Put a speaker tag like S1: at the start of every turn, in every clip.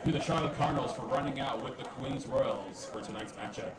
S1: to the Charlotte Cardinals for running out with the Queens Royals for tonight's matchup.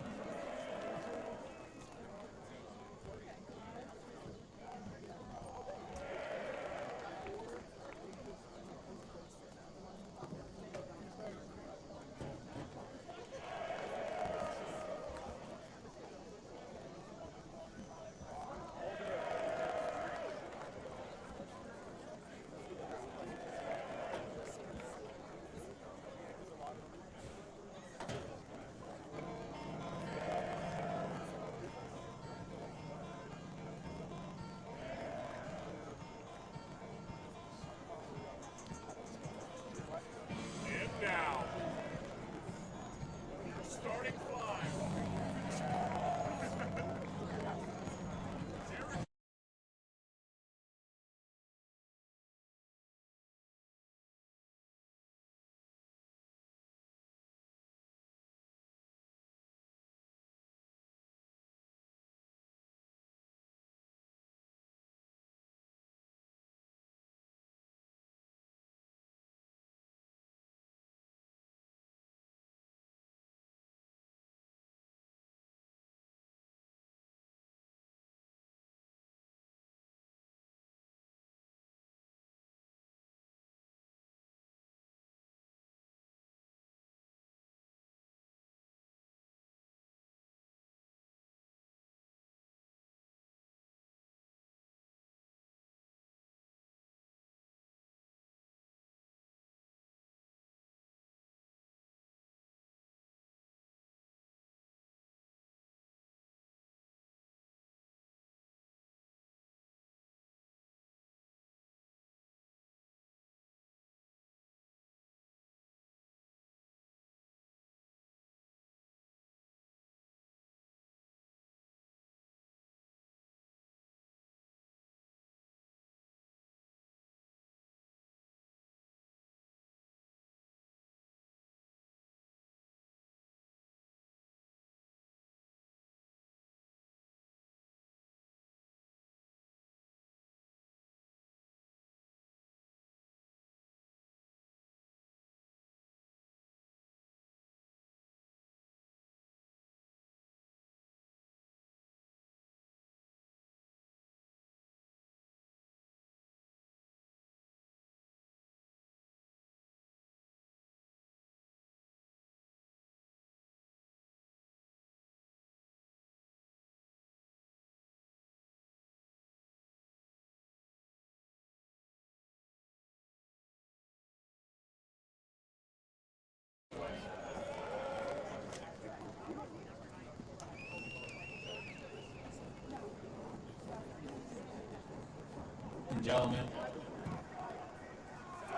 S1: Gentlemen,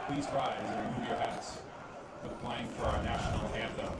S1: please rise and remove your hats for playing for our national anthem.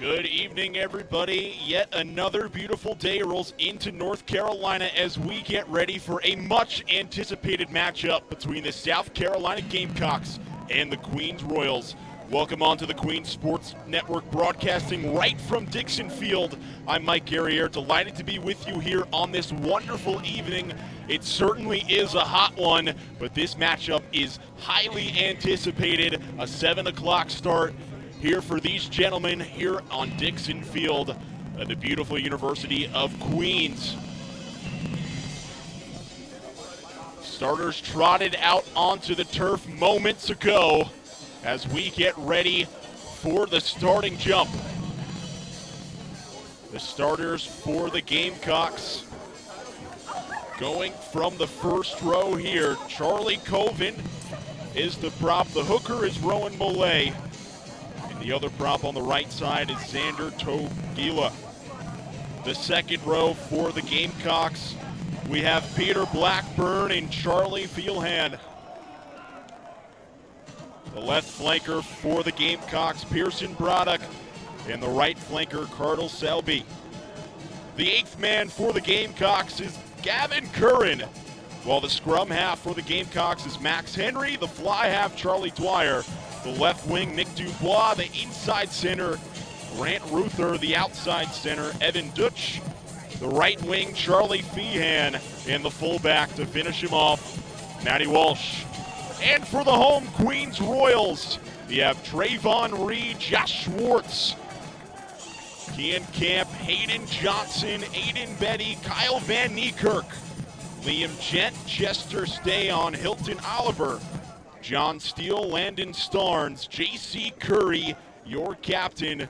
S2: Good evening, everybody. Yet another beautiful day rolls into North Carolina as we get ready for a much-anticipated matchup between the South Carolina Gamecocks and the Queens Royals. Welcome on to the Queen Sports Network, broadcasting right from Dixon Field. I'm Mike Guerriere, delighted to be with you here on this wonderful evening. It certainly is a hot one, but this matchup is highly anticipated. A 7 o'clock start here for these gentlemen here on Dixon Field at the beautiful University of Queens. Starters trotted out onto the turf moments ago as we get ready for the starting jump. The starters for the Gamecocks going from the first row here. Charlie Colvin is the prop. The hooker is Rowan Mollet. And the other prop on the right side is Xander Togila. The second row for the Gamecocks, we have Peter Blackburn and Charlie Feelhan. The left flanker for the Gamecocks, Pearson Braddock, and the right flanker, Cardinal Selby. The eighth man for the Gamecocks is Gavin Curran, while the scrum half for the Gamecocks is Max Henry, the fly half, Charlie Dwyer, the left wing, Nick Dubois, the inside center, Grant Ruther, the outside center, Evan Dutch, the right wing, Charlie Feehan, and the fullback to finish him off, Matty Walsh. And for the home Queens Royals, we have Trayvon Reed, Josh Schwartz, Kian Camp, Hayden Johnson, Aiden Betty, Kyle Van Niekirk, Liam Gent, Chester Stayon, Hilton Oliver, John Steele, Landon Starnes, J.C. Curry, your captain,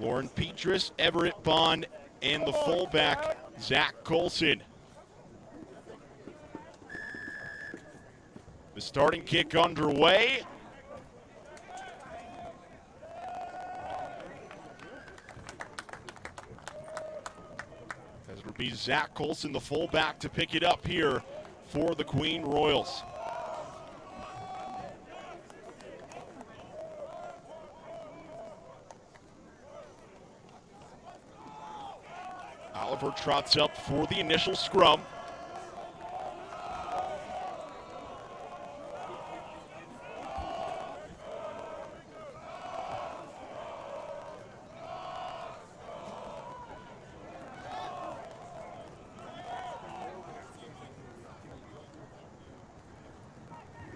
S2: Lauren Petrus, Everett Bond, and the fullback, Zach Colson. The starting kick underway. As it'll be Zach Colson, the fullback, to pick it up here for the Queen Royals. Oliver trots up for the initial scrum.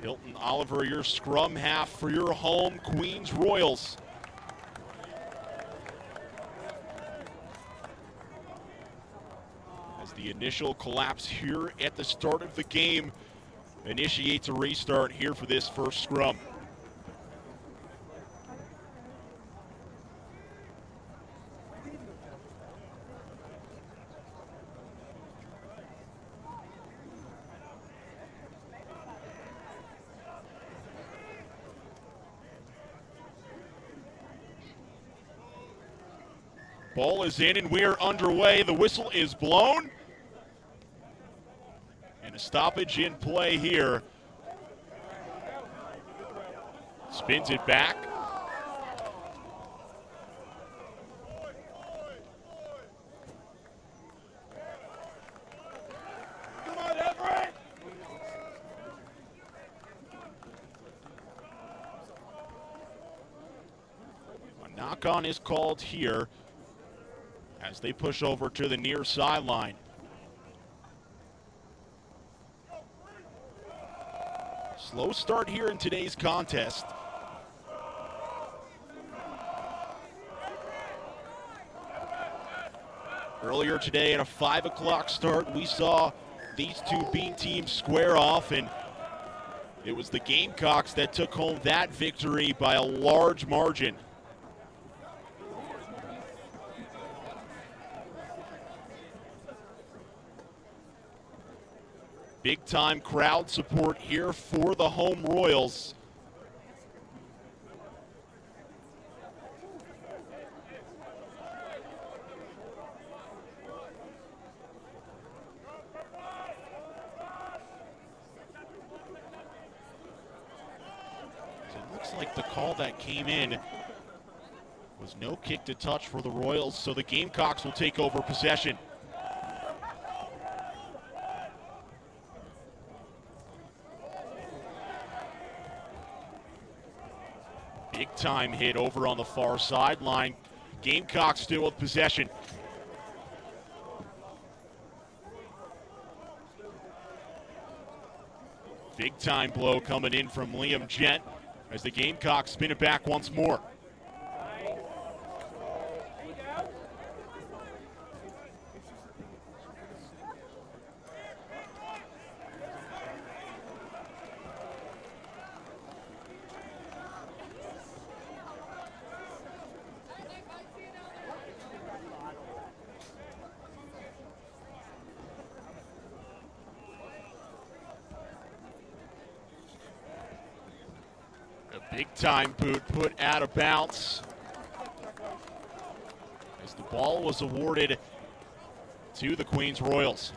S2: Hilton Oliver, your scrum half for your home Queens Royals. As the initial collapse here at the start of the game initiates a restart here for this first scrum. Ball is in and we're underway. The whistle is blown. And a stoppage in play here. Spins it back.
S3: Come on, Everett!
S2: A knock-on is called here as they push over to the near sideline. Slow start here in today's contest. Earlier today at a 5 o'clock start, we saw these two Bean teams square off, and it was the Gamecocks that took home that victory by a large margin. Big time crowd support here for the home Royals. So it looks like the call that came in was no kick to touch for the Royals, so the Gamecocks will take over possession. Big time hit over on the far sideline. Gamecocks still with possession. Big time blow coming in from Liam Jett as the Gamecocks spin it back once more. A big time boot put out of bounds as the ball was awarded to the Queens Royals.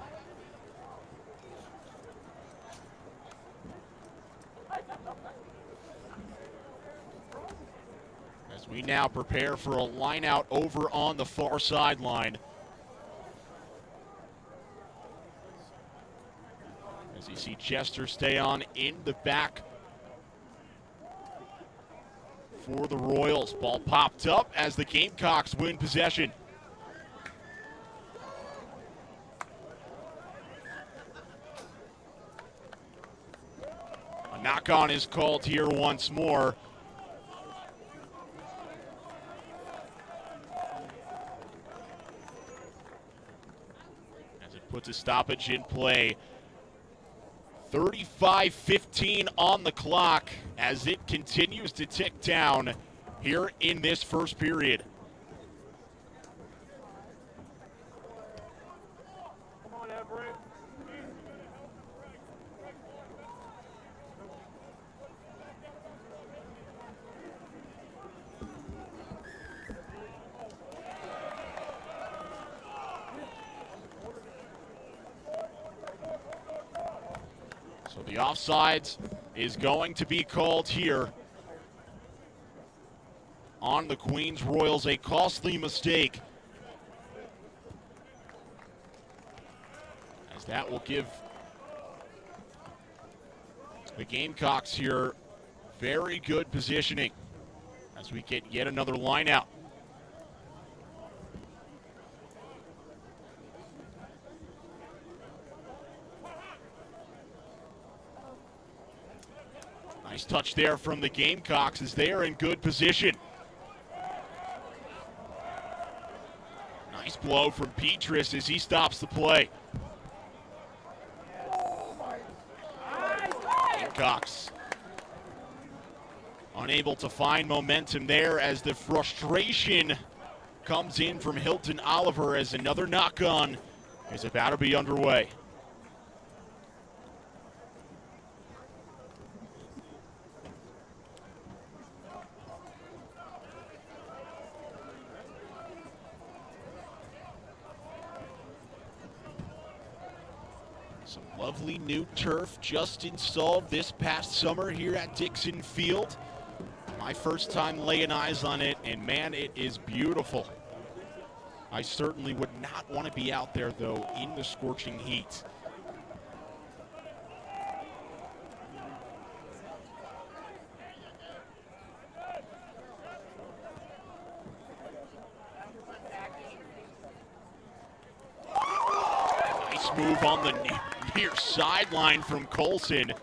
S2: As we now prepare for a line out over on the far sideline. As you see Chester stay on in the back for the Royals. Ball popped up as the Gamecocks win possession. A knock-on is called here once more. As it puts a stoppage in play. 35-15 on the clock as it continues to tick down here in this first period.
S3: Come on, Everett.
S2: So the offsides is going to be called here on the Queens Royals, a costly mistake. As that will give the Gamecocks here very good positioning as we get yet another line out. Nice touch there from the Gamecocks as they are in good position. Nice blow from Petrus as he stops the play. Gamecocks unable to find momentum there as the frustration comes in from Hilton Oliver as another knock-on is about to be underway. Some lovely new turf just installed this past summer here at Dixon Field. My first time laying eyes on it, and man, it is beautiful. I certainly would not want to be out there, though, in the scorching heat. Nice move on the near sideline from Colson.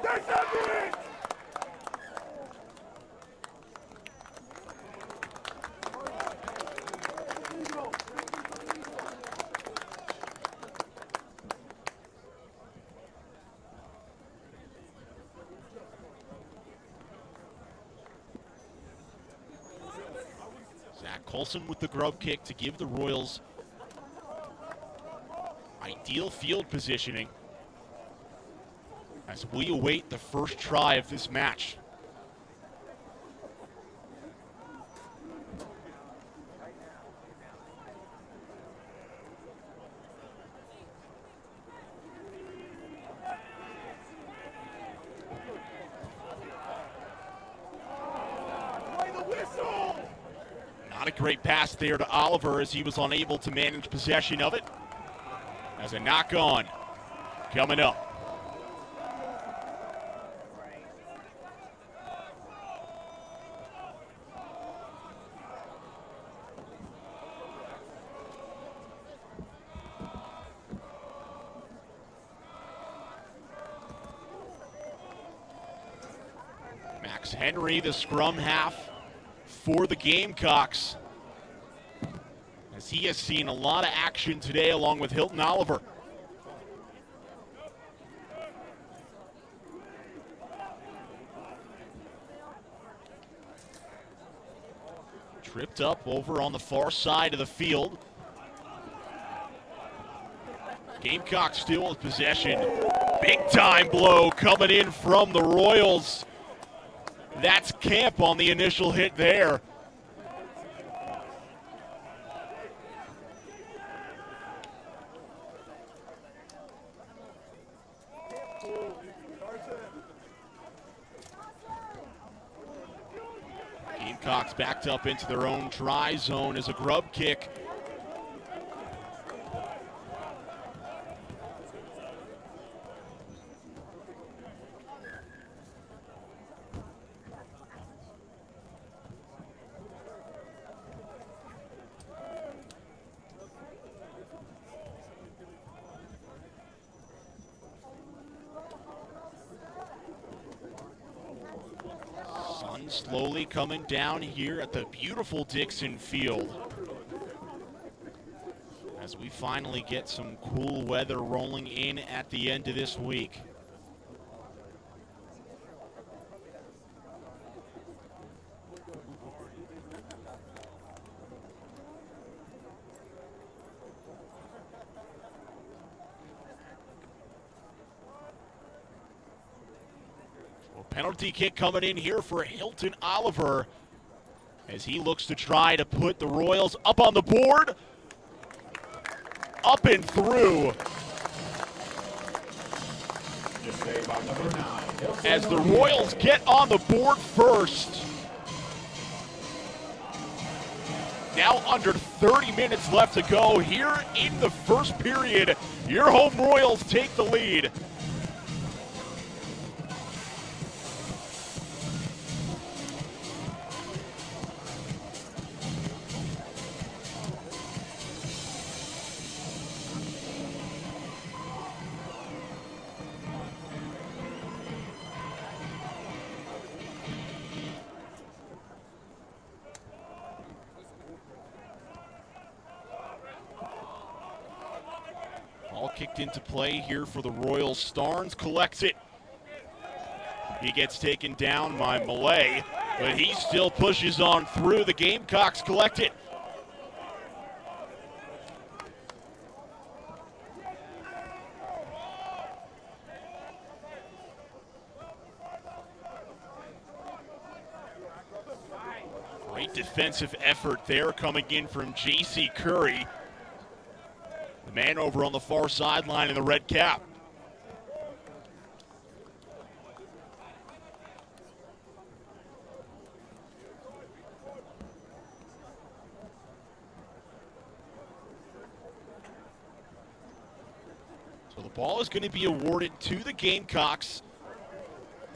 S3: That's Everett!
S2: Zach Colson with the grub kick to give the Royals ideal field positioning as we await the first try of this match.
S3: Play the whistle!
S2: Not a great pass there to Oliver as he was unable to manage possession of it. As a knock-on coming up. Max Henry, the scrum half for the Gamecocks, as he has seen a lot of action today along with Hilton Oliver. Tripped up over on the far side of the field. Gamecocks still with possession. Big time blow coming in from the Royals. That's Camp on the initial hit there. Gamecocks backed up into their own try zone as a grub kick. Sun slowly coming down here at the beautiful Dixon Field, as we finally get some cool weather rolling in at the end of this week. Penalty kick coming in here for Hilton Oliver as he looks to try to put the Royals up on the board. Up and through. As the Royals get on the board first. Now under 30 minutes left to go here in the first period. Your home Royals take the lead. Ball kicked into play here for the Royals. Starnes collects it. He gets taken down by Malay, but he still pushes on through. The Gamecocks collect it. Great defensive effort there coming in from J.C. Curry. The man over on the far sideline in the red cap. So the ball is going to be awarded to the Gamecocks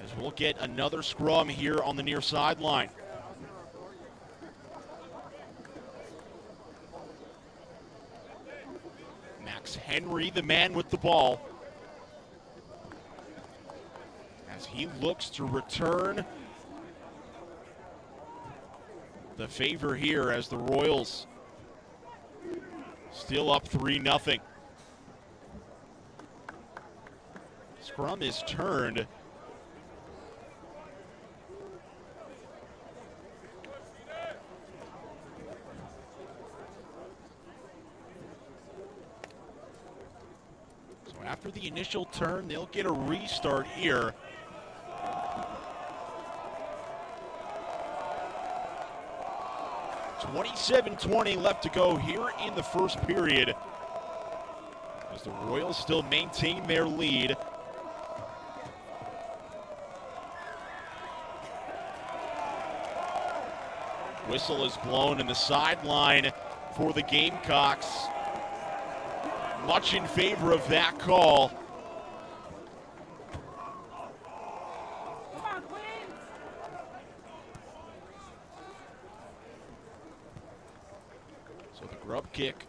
S2: as we'll get another scrum here on the near sideline. Max Henry, the man with the ball, as he looks to return the favor here as the Royals still up 3-0. Scrum is turned. After the initial turn, they'll get a restart here. .27-20 left to go here in the first period, as the Royals still maintain their lead. Whistle is blown in the sideline for the Gamecocks. Much in favor of that call. So the grub kick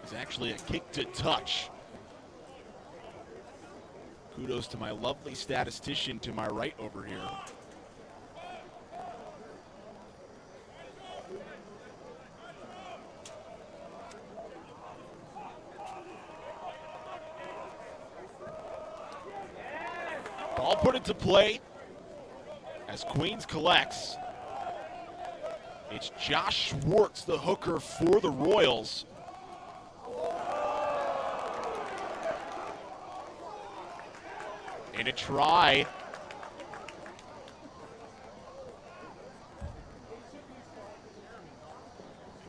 S2: is actually a kick to touch. Kudos to my lovely statistician to my right over here. Ball put into play as Queens collects. It's Josh Schwartz, the hooker for the Royals. And a try.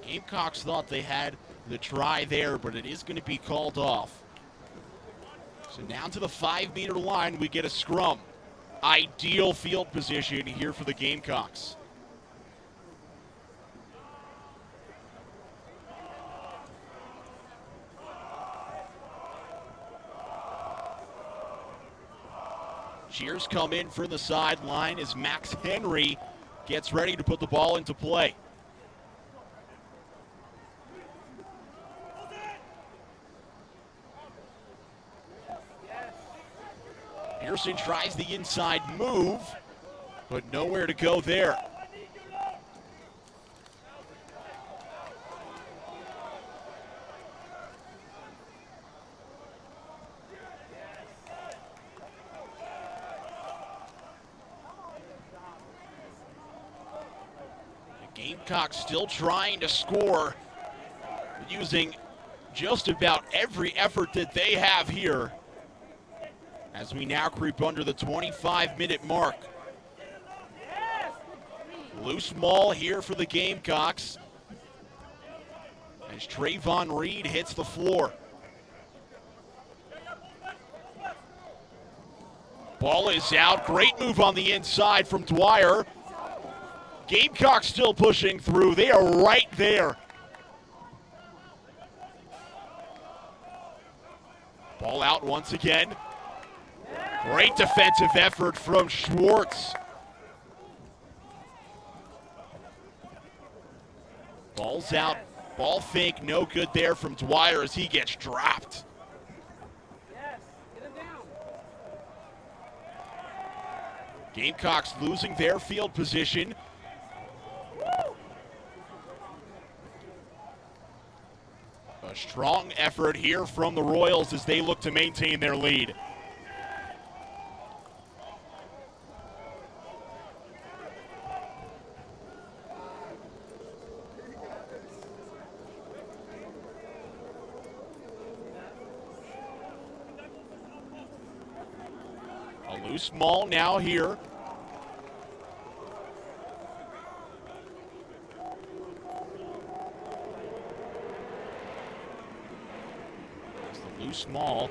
S2: Gamecocks thought they had the try there, but it is going to be called off. So down to the 5-meter line, we get a scrum. Ideal field position here for the Gamecocks. Cheers come in from the sideline as Max Henry gets ready to put the ball into play. Pearson tries the inside move, but nowhere to go there. The Gamecocks still trying to score, using just about every effort that they have here, as we now creep under the 25-minute mark. Loose ball here for the Gamecocks as Trayvon Reed hits the floor. Ball is out. Great move on the inside from Dwyer. Gamecocks still pushing through. They are right there. Ball out once again. Great defensive effort from Schwartz. Ball's out. Ball fake, no good there from Dwyer as he gets dropped. Gamecocks losing their field position. A strong effort here from the Royals as they look to maintain their lead. A loose ball now here. It's the loose ball.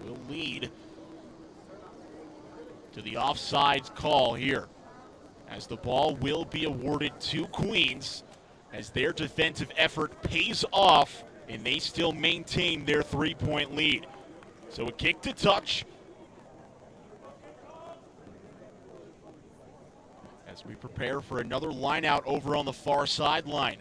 S2: Will lead to the offsides call here, as the ball will be awarded to Queens, as their defensive effort pays off and they still maintain their 3-point lead. So a kick to touch as we prepare for another line out over on the far sideline.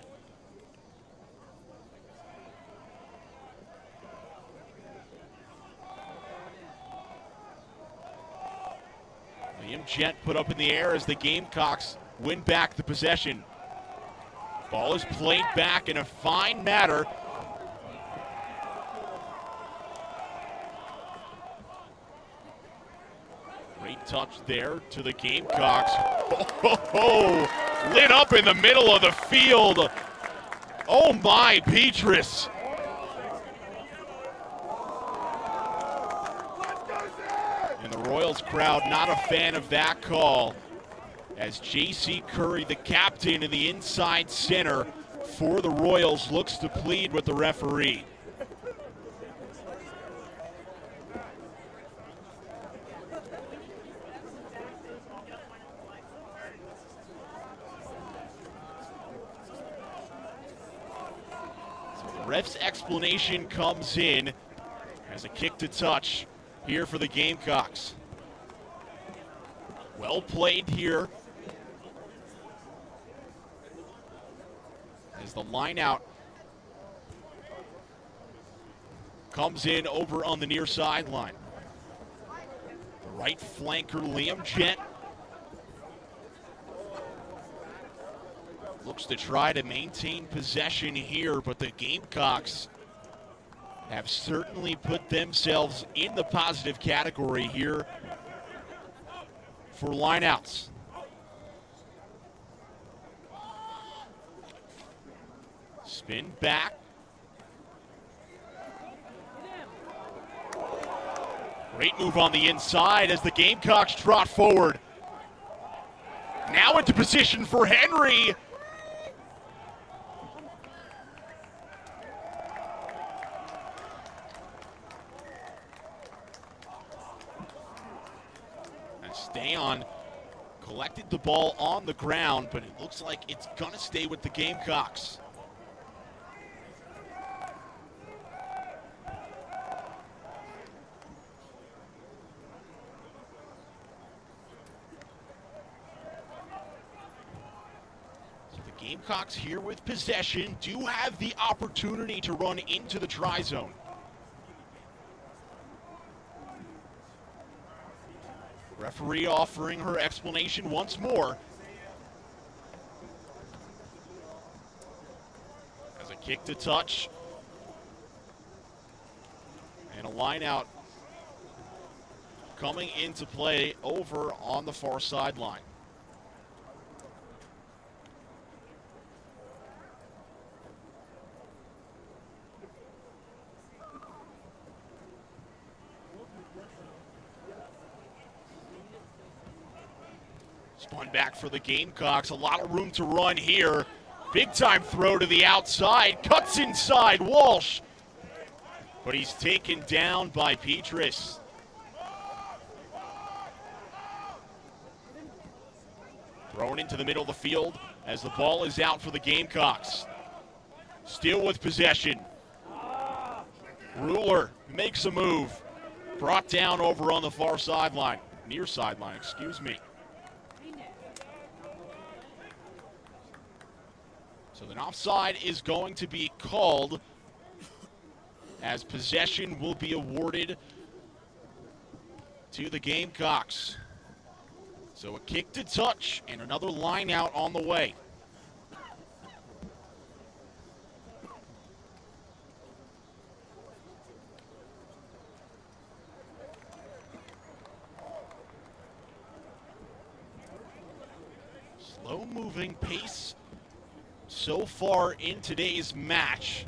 S2: Liam Gent put up in the air as the Gamecocks win back the possession. Ball is played back in a fine manner. Great touch there to the Gamecocks. Oh, lit up in the middle of the field. Oh my, Petrus. And the Royals crowd not a fan of that call, as J.C. Curry, the captain in the inside center for the Royals, looks to plead with the referee. So the ref's explanation comes in as a kick to touch here for the Gamecocks. Well played here, as the line out comes in over on the near sideline. The right flanker, Liam Gent, looks to try to maintain possession here, but the Gamecocks have certainly put themselves in the positive category here for lineouts. Spin back. Great move on the inside as the Gamecocks trot forward. Now into position for Henry. Stay on, collected the ball on the ground, but it looks like it's gonna stay with the Gamecocks. So the Gamecocks here with possession do have the opportunity to run into the try zone. Referee offering her explanation once more. As a kick to touch. And a line out coming into play over on the far sideline. Spun back for the Gamecocks. A lot of room to run here. Big time throw to the outside. Cuts inside Walsh. But he's taken down by Petrus. Thrown into the middle of the field as the ball is out for the Gamecocks. Still with possession. Ruler makes a move. Brought down over on the far sideline. Near sideline, excuse me. So an offside is going to be called as possession will be awarded to the Gamecocks. So a kick to touch and another line out on the way. Slow moving pace so far in today's match,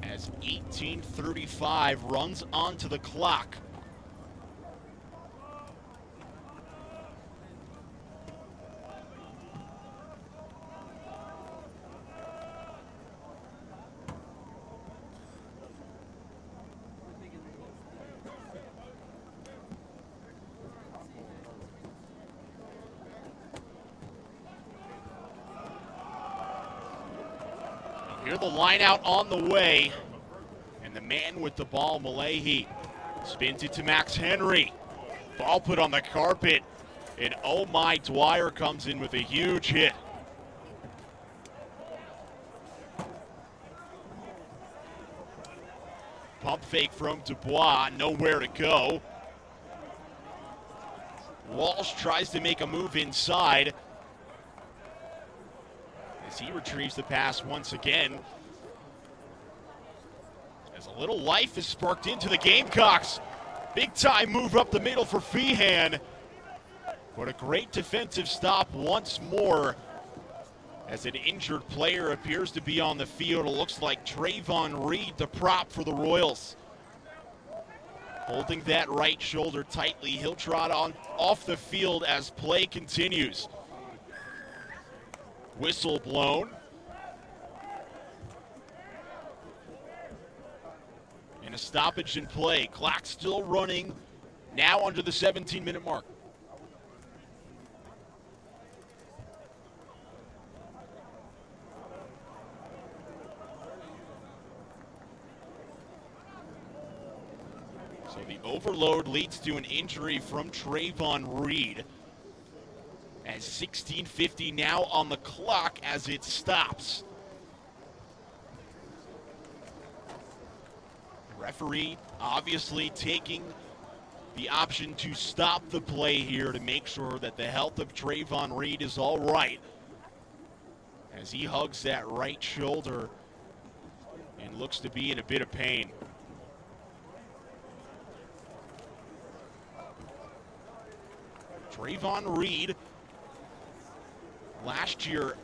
S2: as 18:35 runs onto the clock. Here the line out on the way, and the man with the ball, Malahi, spins it to Max Henry. Ball put on the carpet, and oh my, Dwyer comes in with a huge hit. Pump fake from Dubois, nowhere to go. Walsh tries to make a move inside, as he retrieves the pass once again. As a little life is sparked into the Gamecocks. Big time move up the middle for Feehan. But a great defensive stop once more, as an injured player appears to be on the field. It looks like Trayvon Reed, the prop for the Royals, holding that right shoulder tightly. He'll trot on off the field as play continues. Whistle blown. And a stoppage in play. Clock still running, now under the 17-minute mark. So the overload leads to an injury from Trayvon Reed, as 16:50 now on the clock as it stops. Referee obviously taking the option to stop the play here to make sure that the health of Trayvon Reed is all right as he hugs that right shoulder and looks to be in a bit of pain. Trayvon Reed last year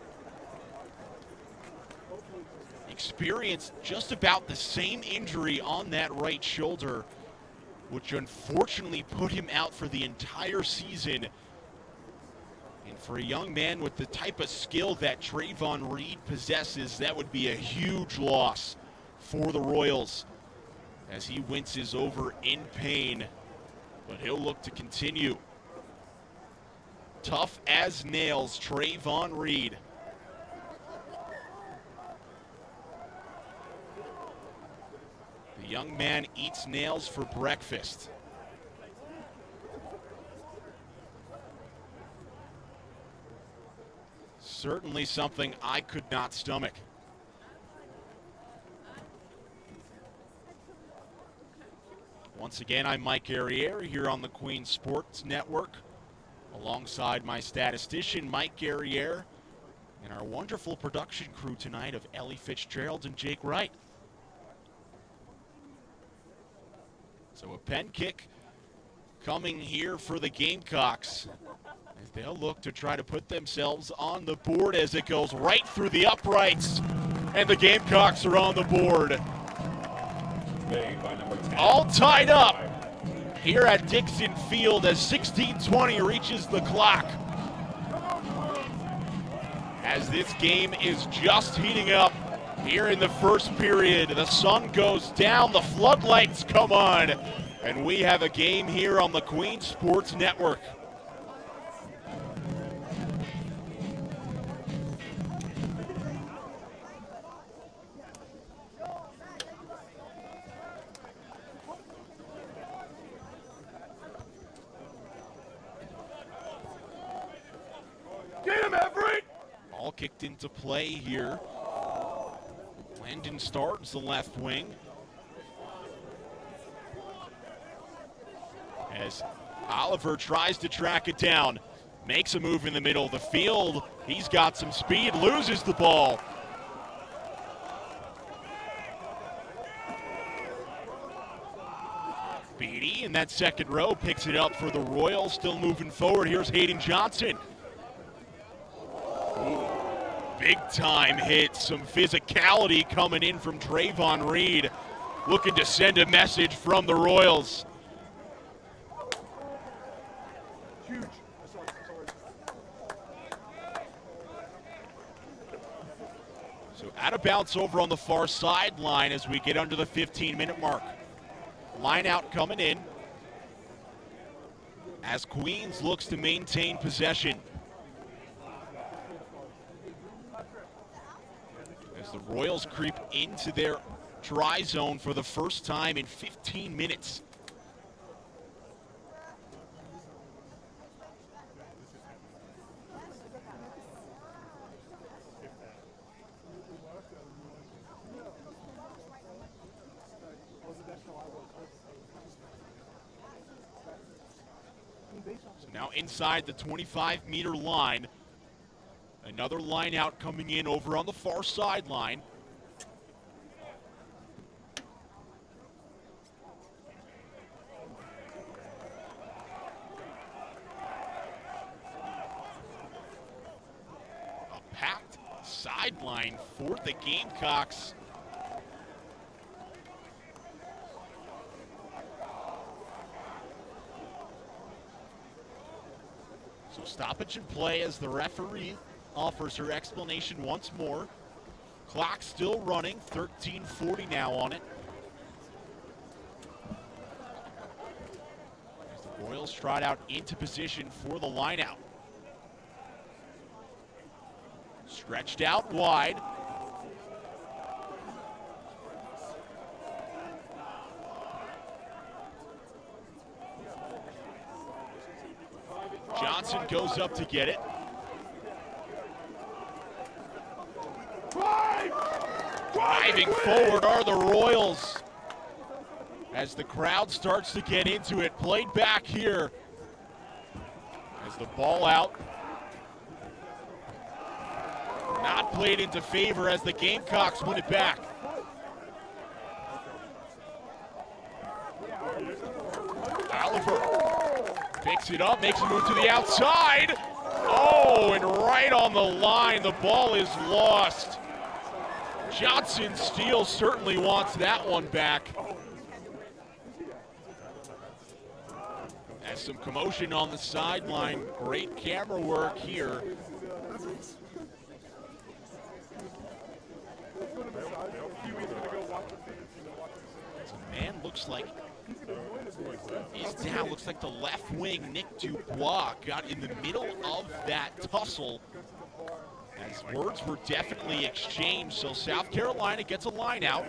S2: experienced just about the same injury on that right shoulder, which unfortunately put him out for the entire season. And for a young man with the type of skill that Trayvon Reed possesses, that would be a huge loss for the Royals as he winces over in pain, but he'll look to continue. Tough as nails, Trayvon Reed. The young man eats nails for breakfast. Certainly something I could not stomach. Once again, I'm Mike Guerriere here on the Queen Sports Network, alongside my statistician, Mike Guerriere, and our wonderful production crew tonight of Ellie Fitzgerald and Jake Wright. So a pen kick coming here for the Gamecocks, as they'll look to try to put themselves on the board as it goes right through the uprights, and the Gamecocks are on the board.
S1: Made by number 10.
S2: All tied up here at Dixon Field as 16:20 reaches the clock. As this game is just heating up here in the first period, the sun goes down, the floodlights come on, and we have a game here on the Queen Sports Network.
S3: Get him, Everett!
S2: All kicked into play here. Landon starts the left wing, as Oliver tries to track it down, makes a move in the middle of the field. He's got some speed, loses the ball. Beatty in that second row picks it up for the Royals, still moving forward. Here's Hayden Johnson. Big time hit, some physicality coming in from Trayvon Reed, looking to send a message from the Royals.
S3: Huge.
S2: So out of bounds over on the far sideline as we get under the 15-minute mark. Line out coming in as Queens looks to maintain possession. As the Royals creep into their try zone for the first time in 15 minutes. So now inside the 25-meter line. Another line out coming in over on the far sideline. A packed sideline for the Gamecocks. So stoppage in play as the referee offers her explanation once more. Clock still running, 13:40 now on it. As the Royals trot out into position for the lineout. Stretched out wide. Johnson goes up to get it. Driving forward are the Royals. as the crowd starts to get into it. Played back here as the ball out. Not played into favor as the Gamecocks win it back. Oliver picks it up, makes a move to the outside. Oh, and right on the line, the ball is lost. Johnson Steele certainly wants that one back. Has some commotion on the sideline. Great camera work here. Man looks like he's down. Looks like the left wing, Nick Dubois, got in the middle of that tussle. As words were definitely exchanged, so South Carolina gets a line out.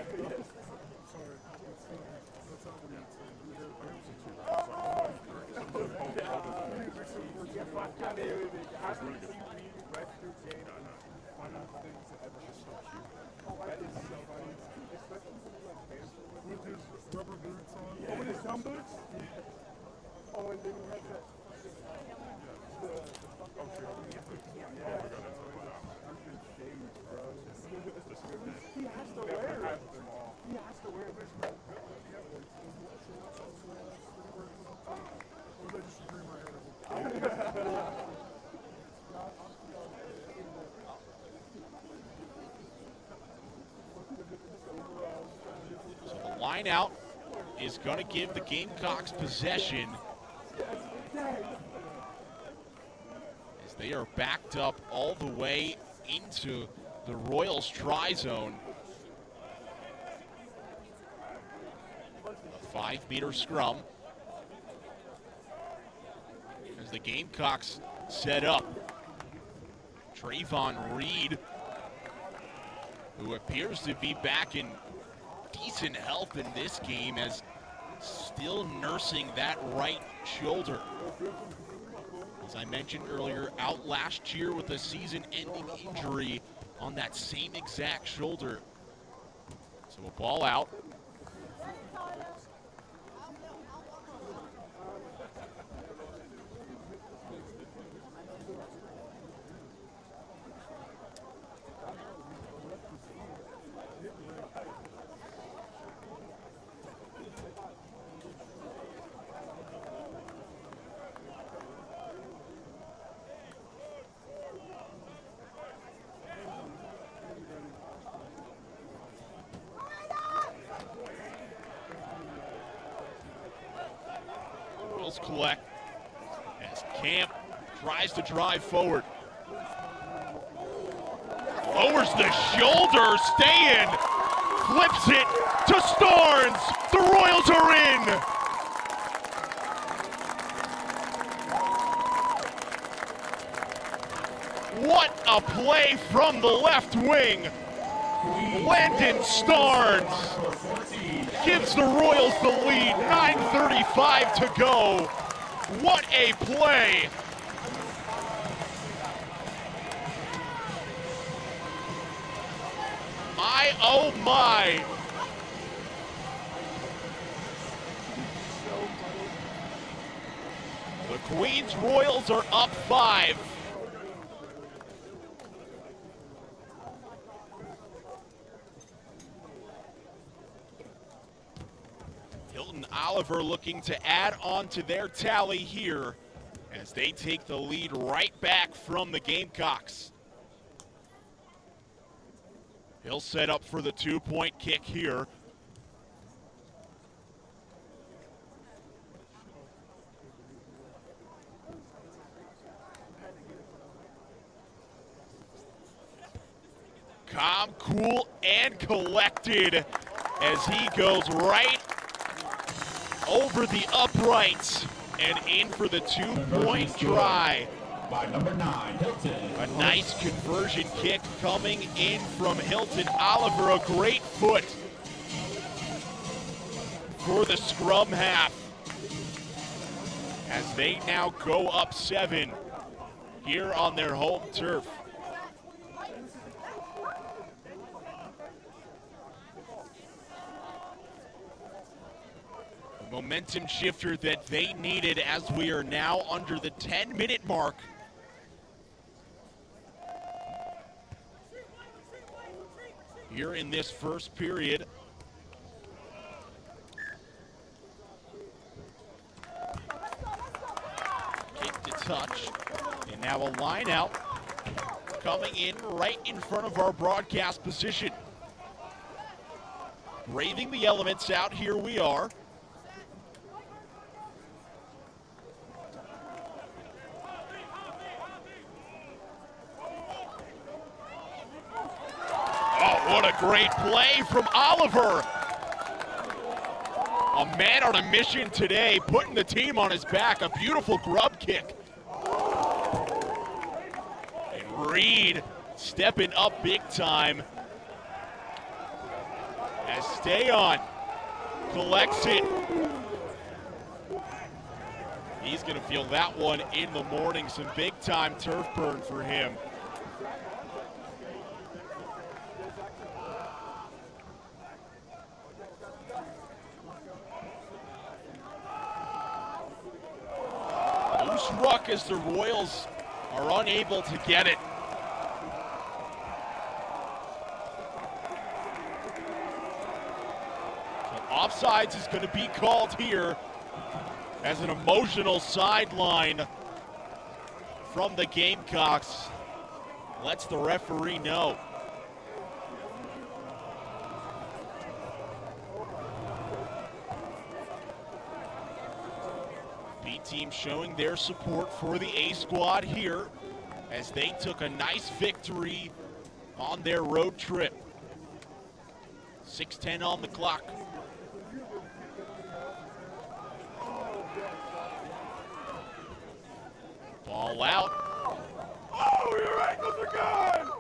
S2: So the line out is going to give the Gamecocks possession as they are backed up all the way into the Royals try zone. A 5-meter scrum as the Gamecocks set up. Trayvon Reed, who appears to be back in decent health in this game, as still nursing that right shoulder. As I mentioned earlier, out last year with a season-ending injury on that same exact shoulder. So a ball out. Collect as Camp tries to drive forward. Lowers the shoulder, stay in, flips it to Starnes. The Royals are in. What a play from the left wing. Landon Starnes gives the Royals the lead, 9:35 to go. What a play. My, oh my. The Queens Royals are up 5. Oliver looking to add on to their tally here as they take the lead right back from the Gamecocks. He'll set up for the 2-point kick here. Calm, cool, and collected as he goes right over the uprights and in for the 2-point try.
S1: By number 9, Hilton.
S2: A nice conversion kick coming in from Hilton Oliver. A great foot for the scrum half as they now go up 7 here on their home turf. momentum shifter that they needed as we are now under the 10-minute mark. Here in this first period. Kick to touch. And now a line out coming in right in front of our broadcast position. Braving the elements out, here we are. Oh, what a great play from Oliver. A man on a mission today, putting the team on his back. A beautiful grub kick. And Reed stepping up big time. As Stay On collects it. He's going to feel that one in the morning. Some big time turf burn for him. Loose ruck as the Royals are unable to get it. Offsides is going to be called here as an emotional sideline from the Gamecocks lets the referee know. B team showing their support for the A squad here as they took a nice victory on their road trip. 6:10 on the clock. Ball out.
S3: Oh, your ankles are gone!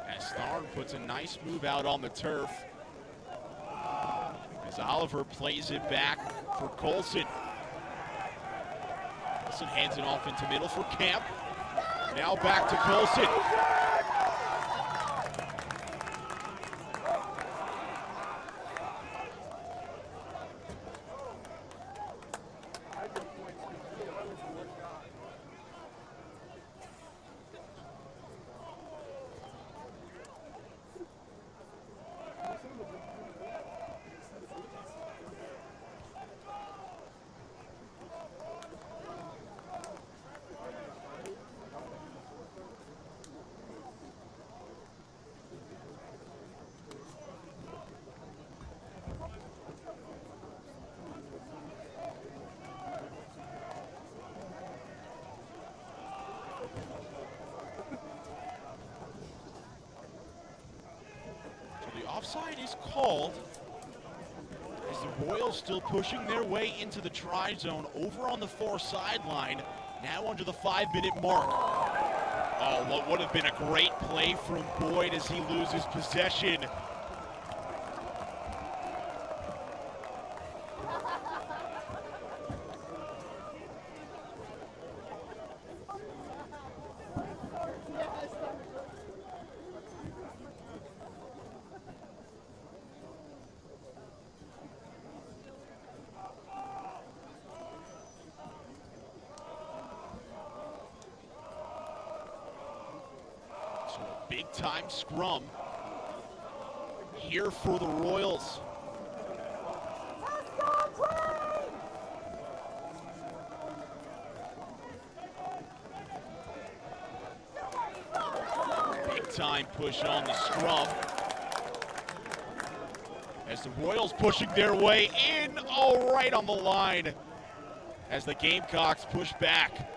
S2: As Tharn puts a nice move out on the turf. As Oliver plays it back for Colson. Colson hands it off into middle for Camp. Now back to Colson. Offside is called as the Royals still pushing their way into the try zone over on the far sideline, now under the 5-minute mark. Oh, what would have been a great play from Boyd as he loses possession. Big time scrum here for the Royals. Big time push on the scrum. As the Royals pushing their way in, all right on the line. As the Gamecocks push back.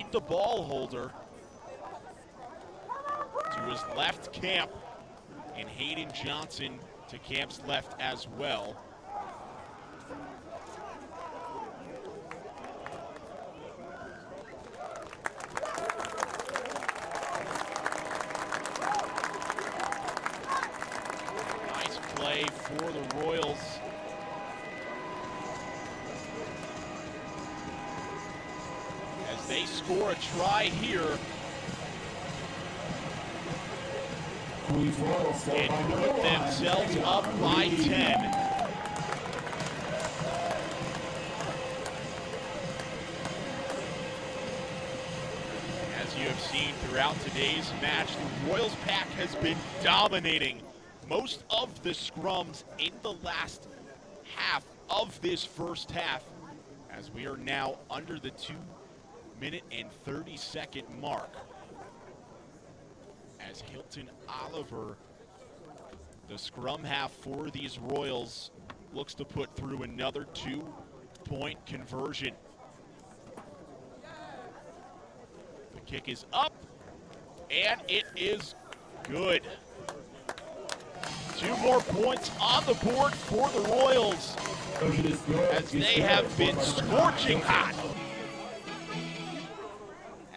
S2: The ball holder to his left, Camp, and Hayden Johnson to Camp's left as well. play for the Royals. As they score a try here. And put themselves up by 10. As you have seen throughout today's match, the Royals pack has been dominating most of the scrums in the last half of this first half, as we are now under the 2-minute and 30-second mark. As Hilton Oliver, the scrum half for these Royals, looks to put through another 2-point conversion. The kick is up, and it is good. 2 more points on the board for the Royals, as they have been scorching hot.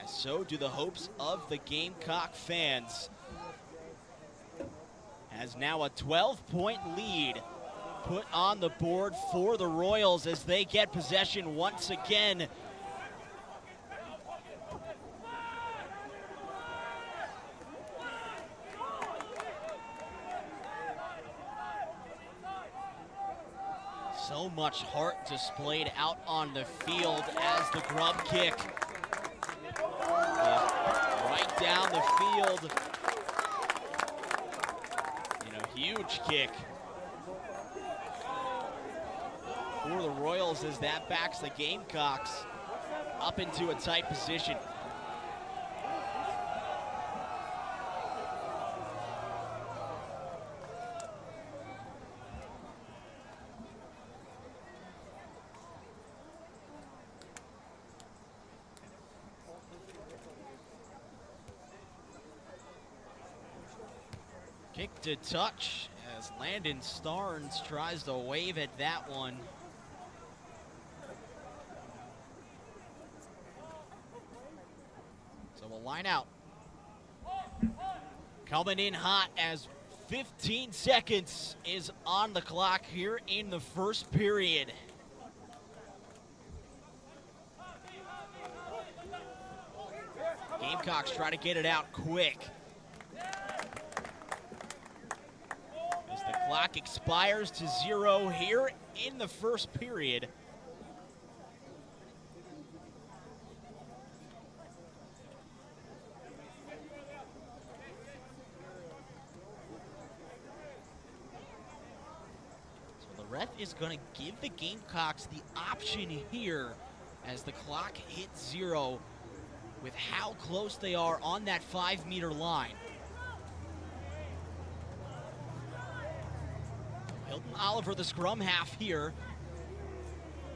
S2: As so do the hopes of the Gamecock fans. As now a 12-point lead put on the board for the Royals as they get possession once again. So much heart displayed out on the field as the grub kick is right down the field. And a huge kick for the Royals as that backs the Gamecocks up into a tight position. Kick to touch as Landon Starnes tries to wave at that one. So we'll line out. Coming in hot as 15 seconds is on the clock here in the first period. Gamecocks try to get it out quick. The clock expires to 0 here in the first period. So the ref is going to give the Gamecocks the option here as the clock hits 0 with how close they are on that 5-meter line. Hilton Oliver, the scrum half here,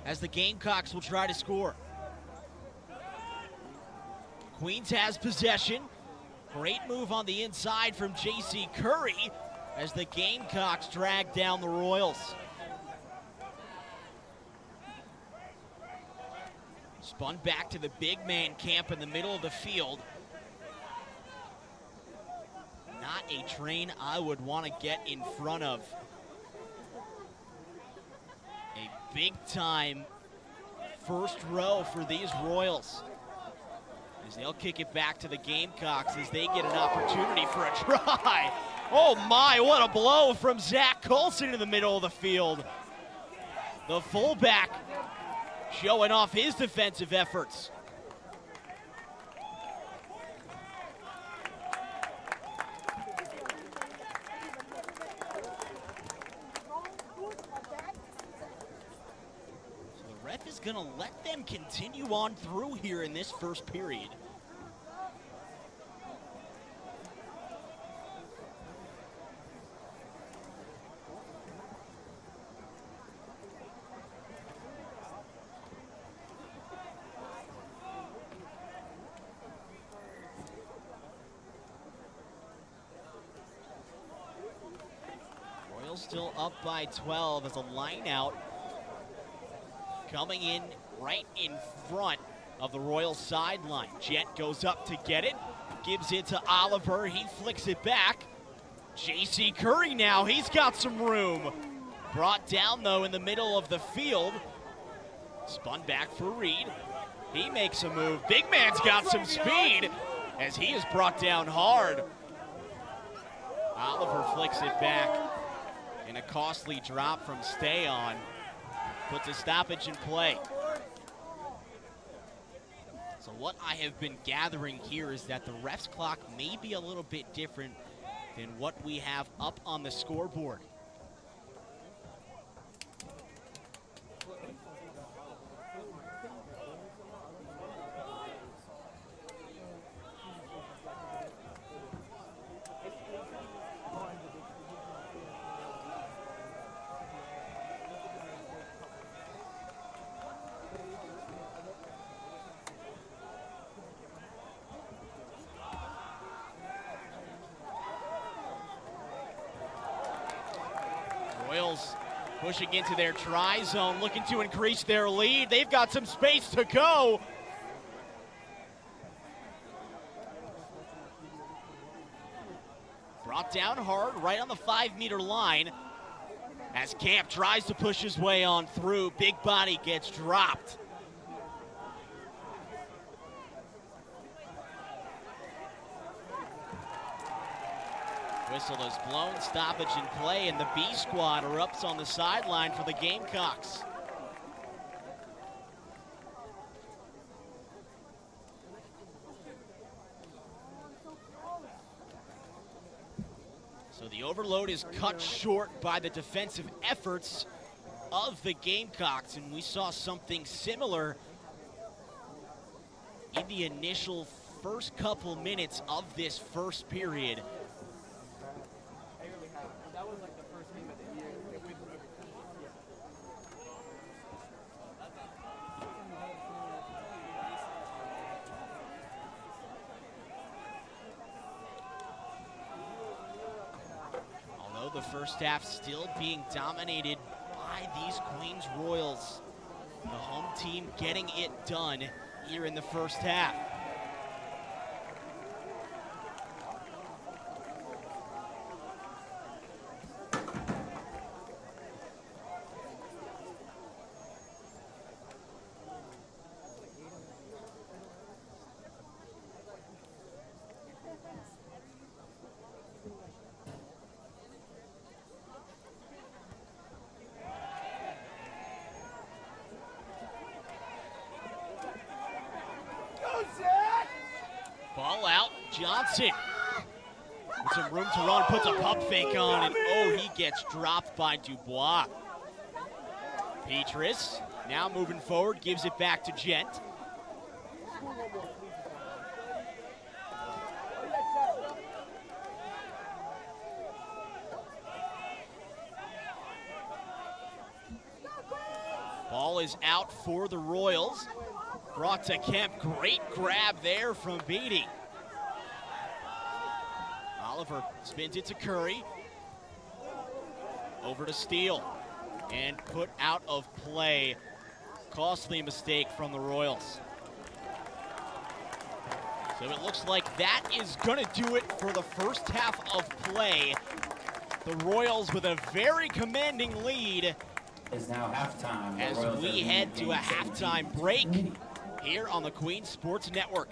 S2: as the Gamecocks will try to score. Queens has possession. Great move on the inside from J.C. Curry as the Gamecocks drag down the Royals. Spun back to the big man camp in the middle of the field. Not a train I would want to get in front of. A big-time first row for these Royals, as they'll kick it back to the Gamecocks as they get an opportunity for a try. Oh my, what a blow from Zach Colson in the middle of the field. The fullback showing off his defensive efforts. Is going to let them continue on through here in this first period. Royals still up by 12 as a line out. Coming in right in front of the Royals sideline. Jet goes up to get it, gives it to Oliver. He flicks it back,
S4: J.C. Curry now, he's got some room. Brought down, though, in the middle of the field. Spun back for Reed. He makes a move. Big man's got some speed as he is brought down hard. Oliver flicks it back, and a costly drop from Stay On puts a stoppage in play. So what I have been gathering here is that the ref's clock may be a little bit different than what we have up on the scoreboard. Royals pushing into their try zone, looking to increase their lead. They've got some space to go. Brought down hard, right on the 5-meter line. As Camp tries to push his way on through, big body gets dropped. Whistle is blown, stoppage in play, and the B squad erupts on the sideline for the Gamecocks. So the overload is cut short by the defensive efforts of the Gamecocks, and we saw something similar in the initial first couple minutes of this first period. The first half still being dominated by these Queens Royals. The home team getting it done here in the first half. Ball out, Johnson with some room to run, puts a pump fake on, and oh, he gets dropped by Dubois. Petrus now moving forward, gives it back to Gent. Ball is out for the Royals. Brought to Kemp, great grab there from Beatty. Oliver spins it to Curry. Over to Steele, and put out of play. Costly mistake from the Royals. So it looks like that is gonna do it for the first half of play. The Royals with a very commanding lead.
S5: Is now halftime.
S4: As we head to a halftime break here on the Queen Sports Network.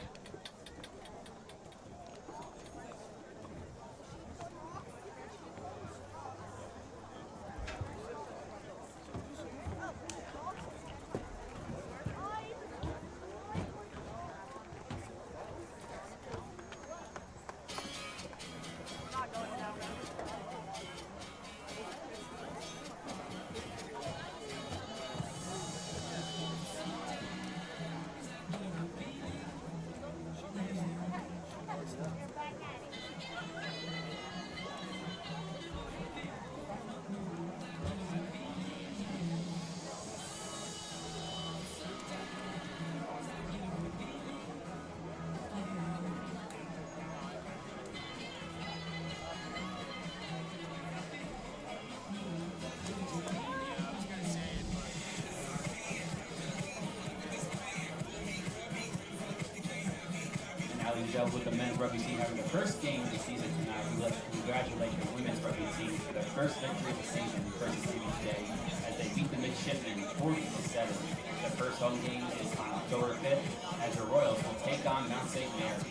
S5: details with the men's rugby team having the first game of the season tonight. We'd like to congratulate the women's rugby team for their first victory of the season versus today as they beat the midshipmen 40-7. Their first home game is on October 5th as the Royals will take on Mount St. Mary's.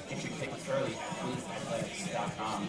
S5: Get your tickets early at boostathletics.com.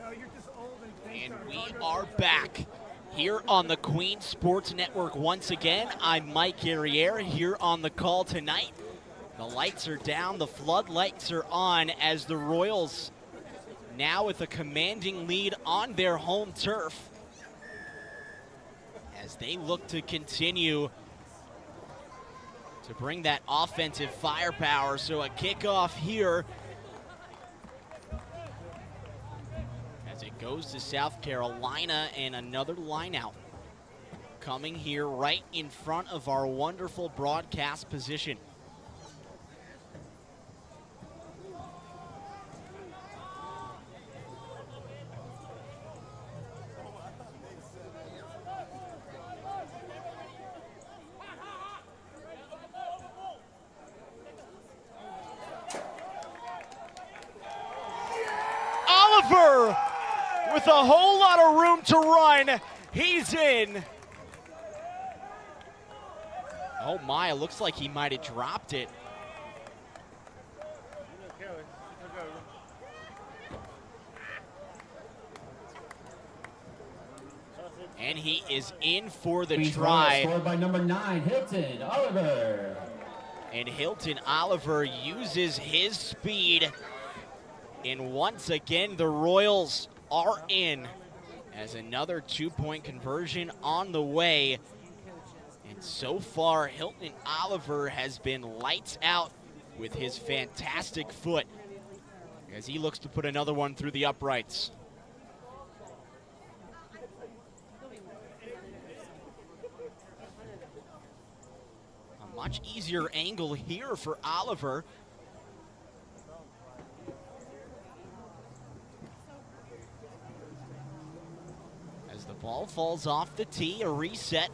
S4: And we are back here on the Queen Sports Network once again. I'm Mike Guerriere here on the call tonight. The lights are down, the floodlights are on as the Royals now with a commanding lead on their home turf as they look to continue to bring that offensive firepower. So a kickoff here as it goes to South Carolina, and another line out coming here right in front of our wonderful broadcast position. Oliver with a whole lot of room to run. He's in. Oh my, it looks like he might have dropped it. And he is in for the try.
S5: Scored by number 9, Hilton Oliver.
S4: And Hilton Oliver uses his speed. And once again, the Royals are in as another 2-point conversion on the way. And so far, Hilton Oliver has been lights out with his fantastic foot as he looks to put another one through the uprights. A much easier angle here for Oliver. As the ball falls off the tee, a reset.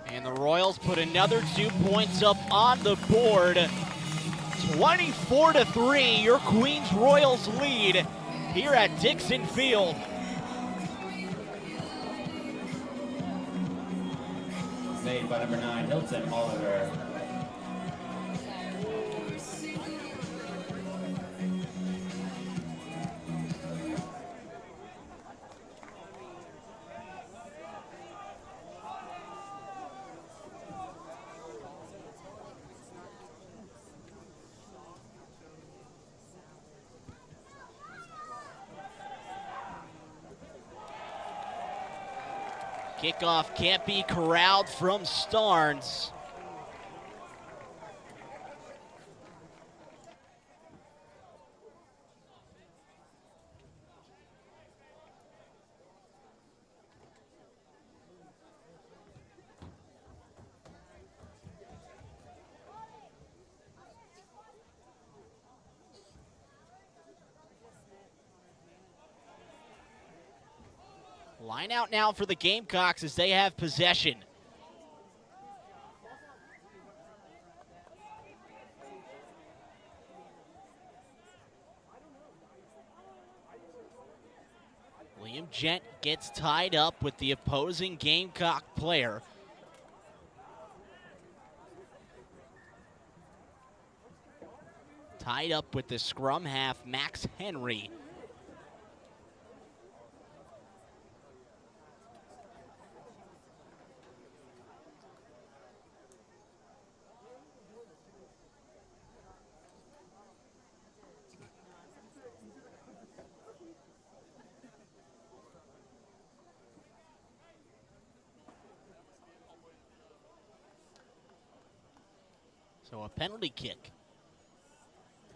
S4: And the Royals put another 2 points up on the board. 24-3, your Queens Royals lead here at Dixon Field.
S5: Made by number 9, Hilton Oliver.
S4: Kickoff can't be corralled from Starnes. Line out now for the Gamecocks as they have possession. William Gent gets tied up with the opposing Gamecock player. Tied up with the scrum half, Max Henry. So a penalty kick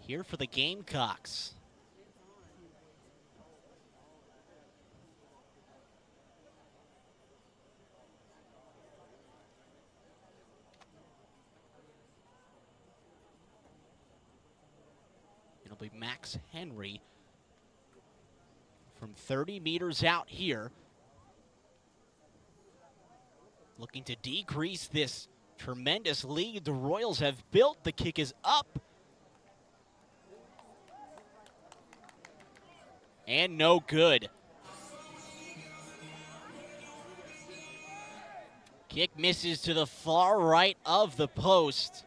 S4: here for the Gamecocks. It'll be Max Henry from 30 meters out here, looking to decrease this tremendous lead the Royals have built. The kick is up. And no good. Kick misses to the far right of the post.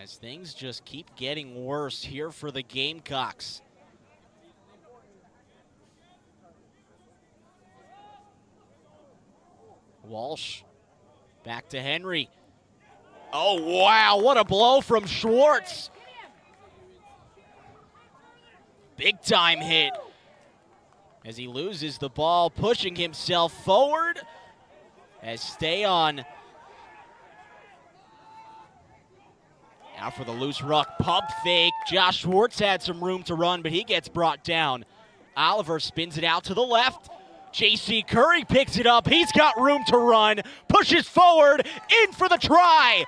S4: As things just keep getting worse here for the Gamecocks. Walsh back to Henry. Oh, wow, what a blow from Schwartz. Big time hit as he loses the ball, pushing himself forward as stay on. Now for the loose ruck, pump fake. Josh Schwartz had some room to run, but he gets brought down. Oliver spins it out to the left. J.C. Curry picks it up. He's got room to run, pushes forward, in for the try.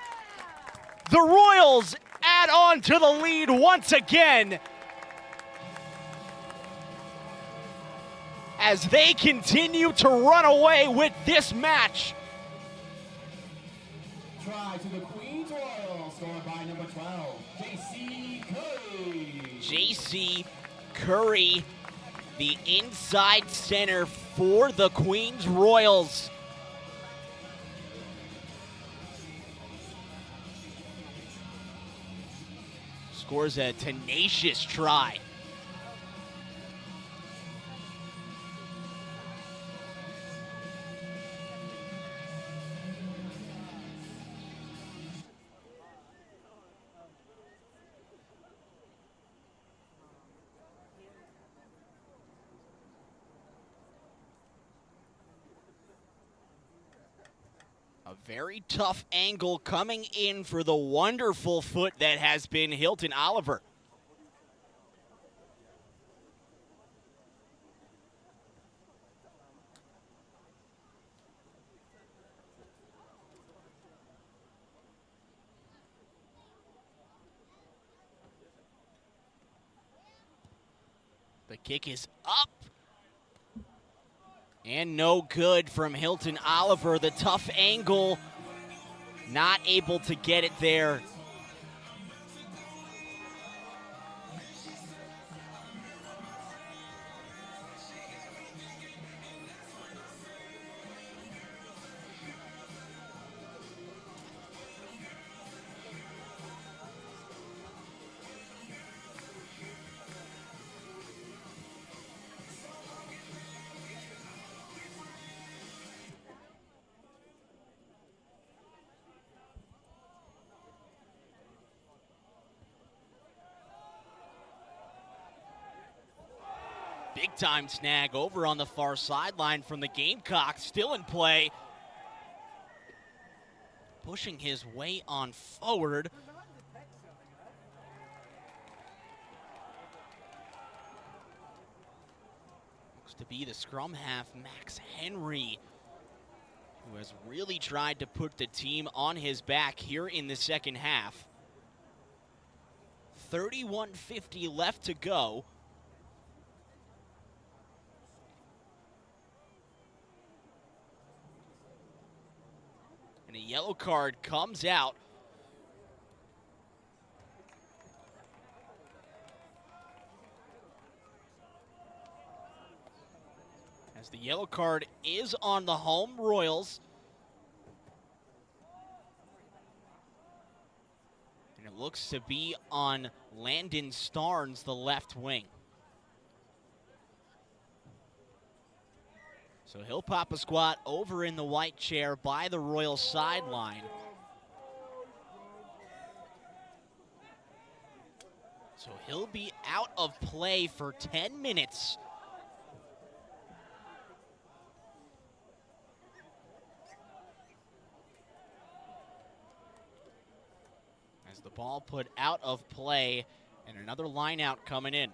S4: The Royals add on to the lead once again as they continue to run away with this match.
S5: Try to the Queens Royals, scored by number 12, J.C. Curry.
S4: J.C. Curry, the inside center for the Queens Royals. Scores a tenacious try. A very tough angle coming in for the wonderful foot that has been Hilton Oliver. The kick is up. And no good from Hilton Oliver. The tough angle, not able to get it there. Big time snag over on the far sideline from the Gamecocks, still in play. Pushing his way on forward. Looks to be the scrum half, Max Henry, who has really tried to put the team on his back here in the second half. 31:50 left to go. And a yellow card comes out. As the yellow card is on the home Royals. And it looks to be on Landon Starnes, the left wing. So he'll pop a squat over in the white chair by the Royal sideline. So he'll be out of play for 10 minutes. As the ball put out of play and another line out coming in.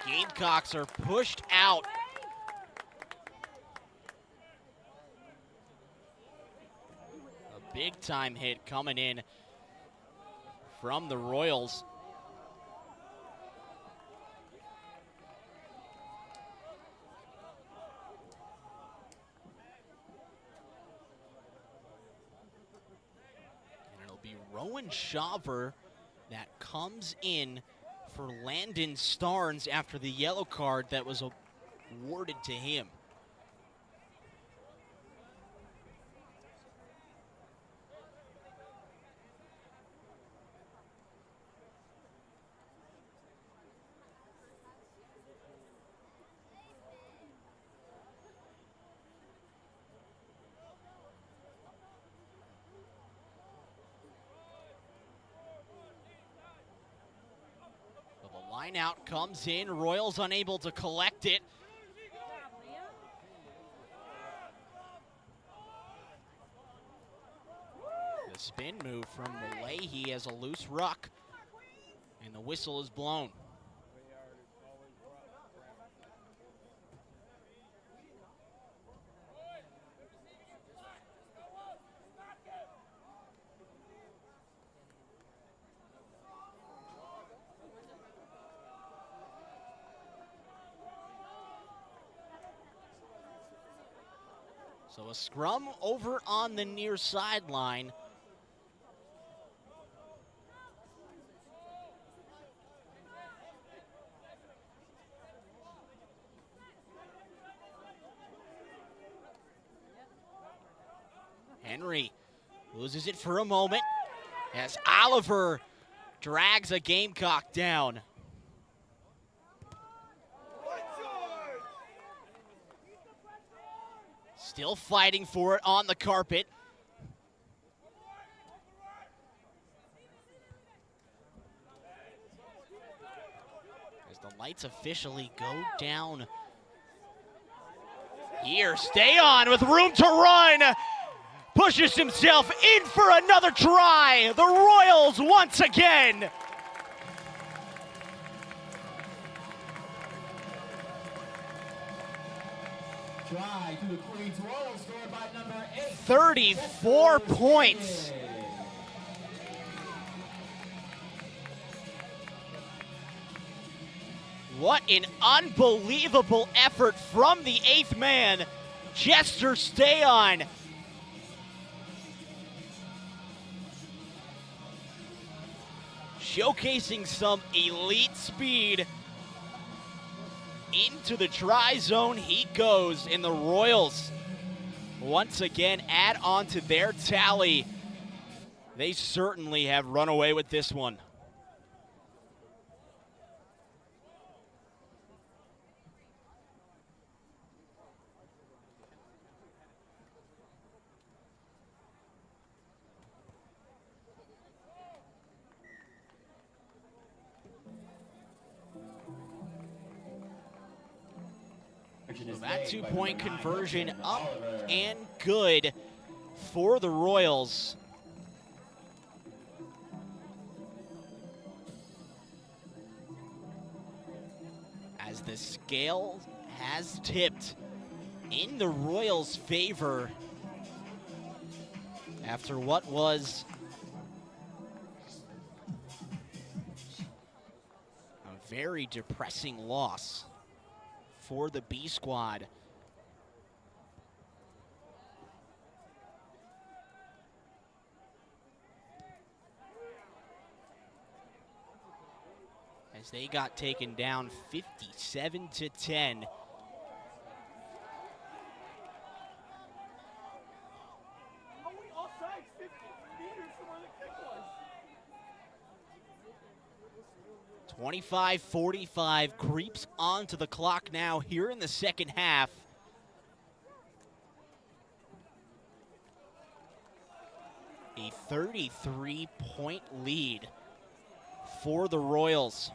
S4: Gamecocks are pushed out. A big-time hit coming in from the Royals. And it'll be Rowan Shaver that comes in for Landon Starnes after the yellow card that was awarded to him. Line out comes in, Royals unable to collect it. The spin move from Malahi as a loose ruck, and the whistle is blown. So a scrum over on the near sideline. Henry loses it for a moment as Oliver drags a Gamecock down. Still fighting for it on the carpet. As the lights officially go down here, stay on with room to run. Pushes himself in for another try. The Royals once again.
S5: Try to the Queens Royals, scored by number 8.
S4: 34 points. What an unbelievable effort from the 8th man, Chester Stayon. Showcasing some elite speed. Into the try zone he goes, and the Royals once again add on to their tally. They certainly have run away with this one. So that two-point conversion up and good for the Royals. As the scale has tipped in the Royals' favor after what was a very depressing loss for the B squad. As they got taken down 57-10.
S3: Offside, 50 meters from where the kick was.
S4: 25-45 creeps onto the clock now here in the second half. A 33-point lead for the Royals.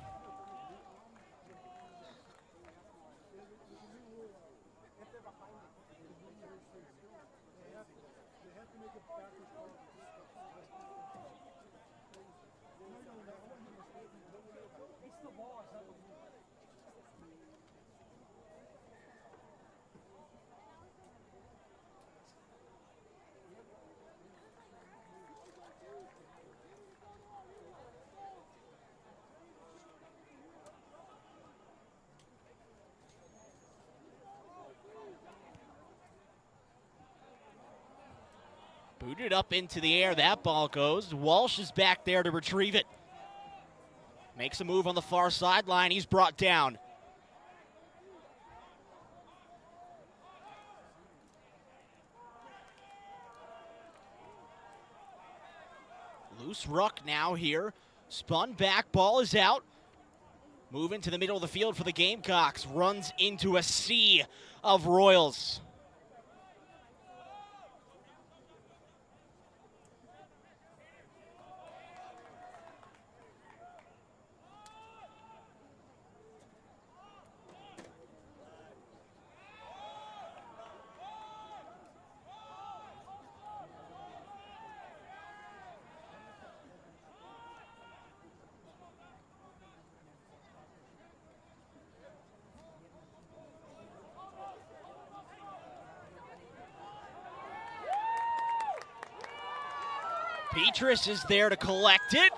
S4: Booted up into the air, that ball goes. Walsh is back there to retrieve it. Makes a move on the far sideline, he's brought down. Loose ruck now here. Spun back, ball is out. Move into the middle of the field for the Gamecocks. Runs into a sea of Royals. Petrus is there to collect it.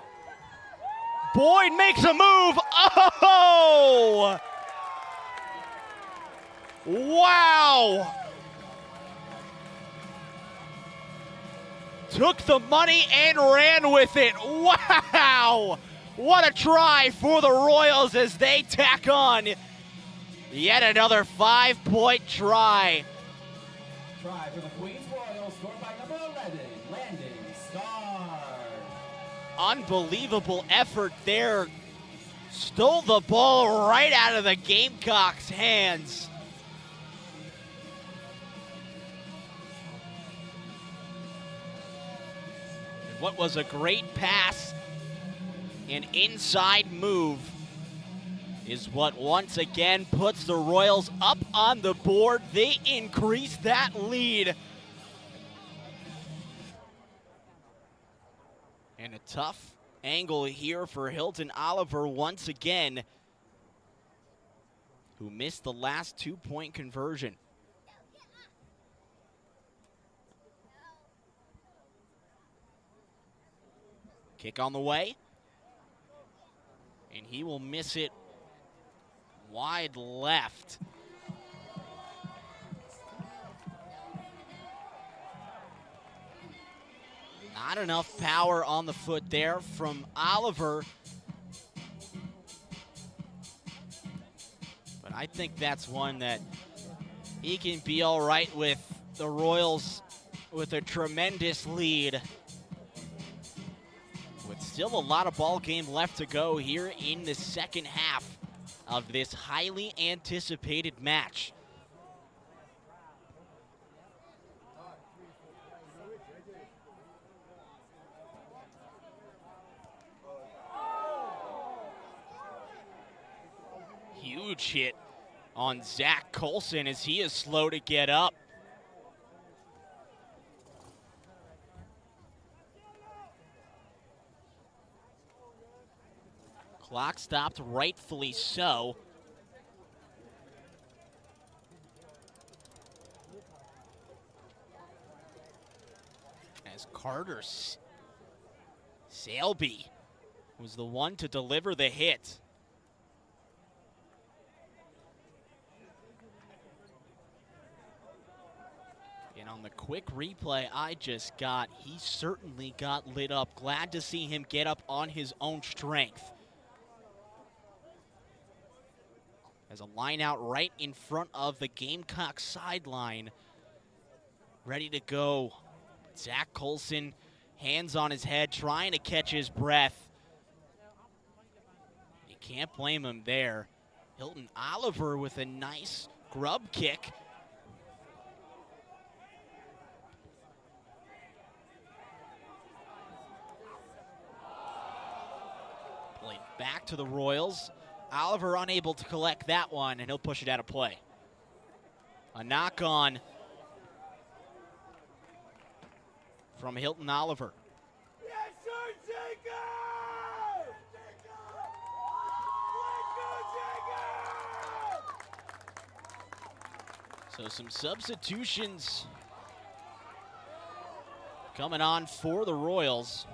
S4: Boyd makes a move. Oh! Wow! Took the money and ran with it. Wow! What a try for the Royals as they tack on yet another 5-point try.
S5: Try for the Queens Royals, scored by number 11, Landon Starr.
S4: Unbelievable effort there. Stole the ball right out of the Gamecocks' hands. And what was a great pass, an inside move, is what once again puts the Royals up on the board. They increase that lead. And a tough angle here for Hilton Oliver once again, who missed the last 2-point conversion. Kick on the way. And he will miss it wide left. Not enough power on the foot there from Oliver. But I think that's one that he can be all right with. The Royals with a tremendous lead. With still a lot of ball game left to go here in the second half of this highly anticipated match. Huge hit on Zach Colson as he is slow to get up. Clock stopped, rightfully so. As Carter Selby was the one to deliver the hit. And on the quick replay I just got, he certainly got lit up. Glad to see him get up on his own strength. As a line out right in front of the Gamecock sideline. Ready to go. Zach Colson, hands on his head, trying to catch his breath. You can't blame him there. Hilton Oliver with a nice grub kick. Played back to the Royals. Oliver unable to collect that one, and he'll push it out of play. A knock on from Hilton Oliver.
S3: Yes, sir, Jacob! Let's go, Jacob!
S4: So some substitutions coming on for the Royals.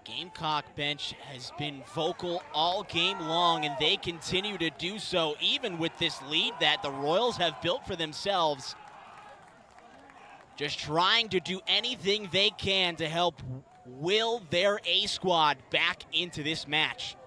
S4: Gamecock bench has been vocal all game long, and they continue to do so even with this lead that the Royals have built for themselves. Just trying to do anything they can to help will their A squad back into this match.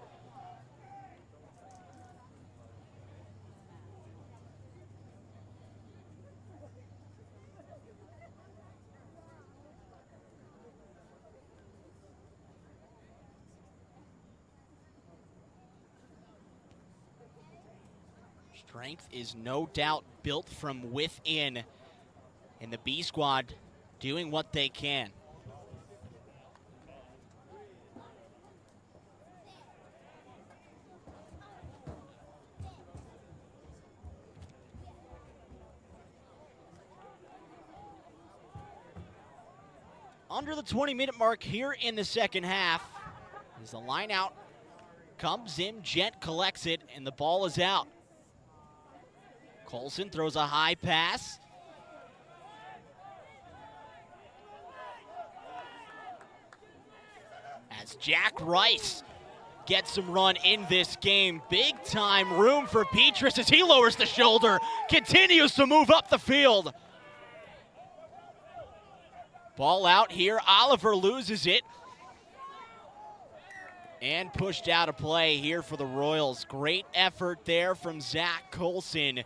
S4: Strength is no doubt built from within, and the B squad doing what they can. Under the 20-minute mark here in the second half, as the line out comes in, Gent collects it, and the ball is out. Colson throws a high pass. As Jack Rice gets some run in this game. Big time room for Petrus as he lowers the shoulder, continues to move up the field. Ball out here, Oliver loses it. And pushed out of play here for the Royals. Great effort there from Zach Colson,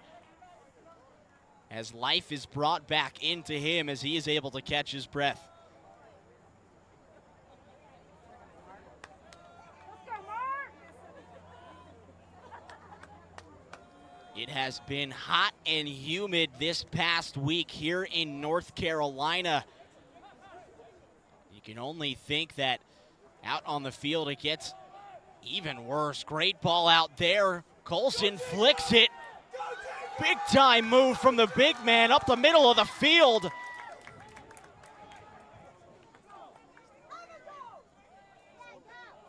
S4: as life is brought back into him as he is able to catch his breath. It has been hot and humid this past week here in North Carolina. You can only think that out on the field it gets even worse. Great ball out there. Colson flicks it. Big time move from the big man up the middle of the field.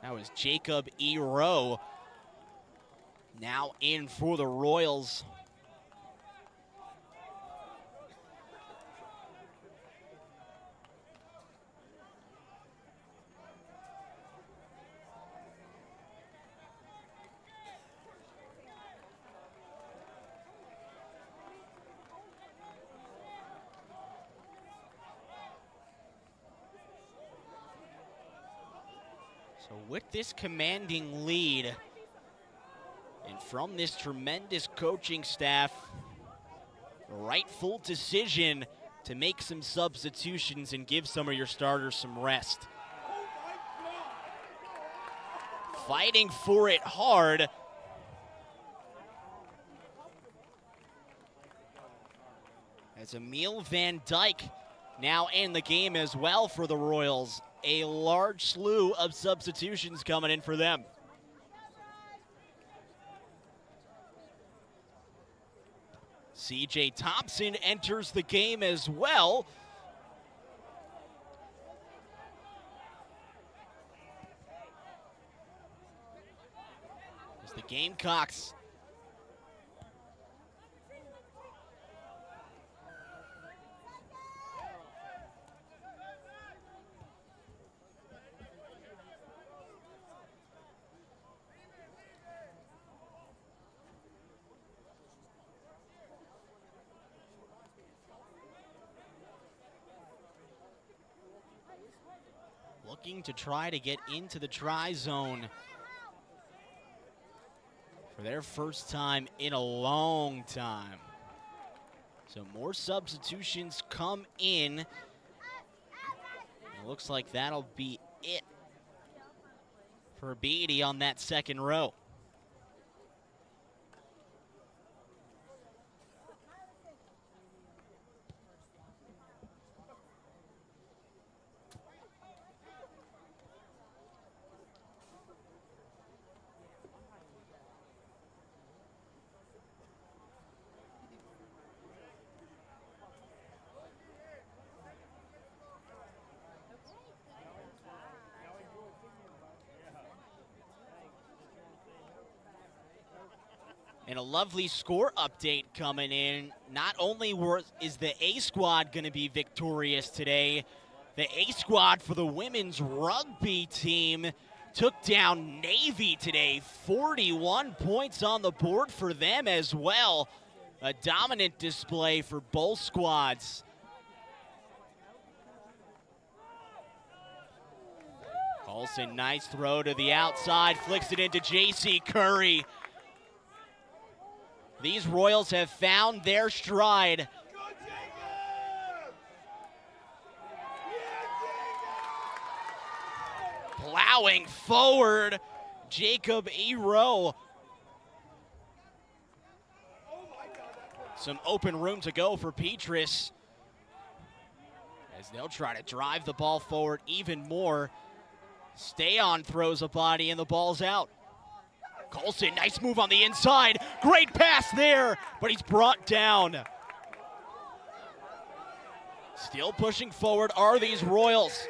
S4: That was Jacob E. Rowe, now in for the Royals. So with this commanding lead, and from this tremendous coaching staff, the rightful decision to make some substitutions and give some of your starters some rest. Fighting for it hard. As Emil Van Dyke now in the game as well for the Royals. A large slew of substitutions coming in for them. CJ Thompson enters the game as well. As the Gamecocks looking to try to get into the try zone for their first time in a long time. So more substitutions come in. It looks like that'll be it for Beatty on that second row. And a lovely score update coming in. Not only is the A squad going to be victorious today, The A squad for the women's rugby team took down Navy today. 41 points on the board for them as well. A dominant display for both squads. Olsen, nice throw to the outside, flicks it into J.C. Curry. These Royals have found their stride.
S3: Go Jacob! Yeah, Jacob!
S4: Plowing forward, Jacob Ero. Some open room to go for Petrus as they'll try to drive the ball forward even more. Stay on throws a body and the ball's out. Colson, nice move on the inside. Great pass there, but he's brought down. Still pushing forward are these Royals.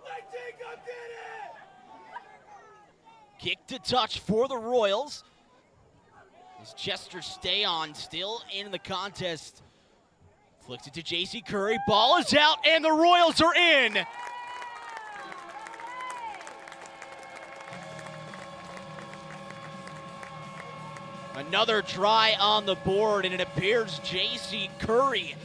S3: Let Jacob get it!
S4: Kick to touch for the Royals. As Chester Stay on still in the contest. Flicks it to J.C. Curry. Ball is out, and the Royals are in. Another try on the board, and it appears J.C. Curry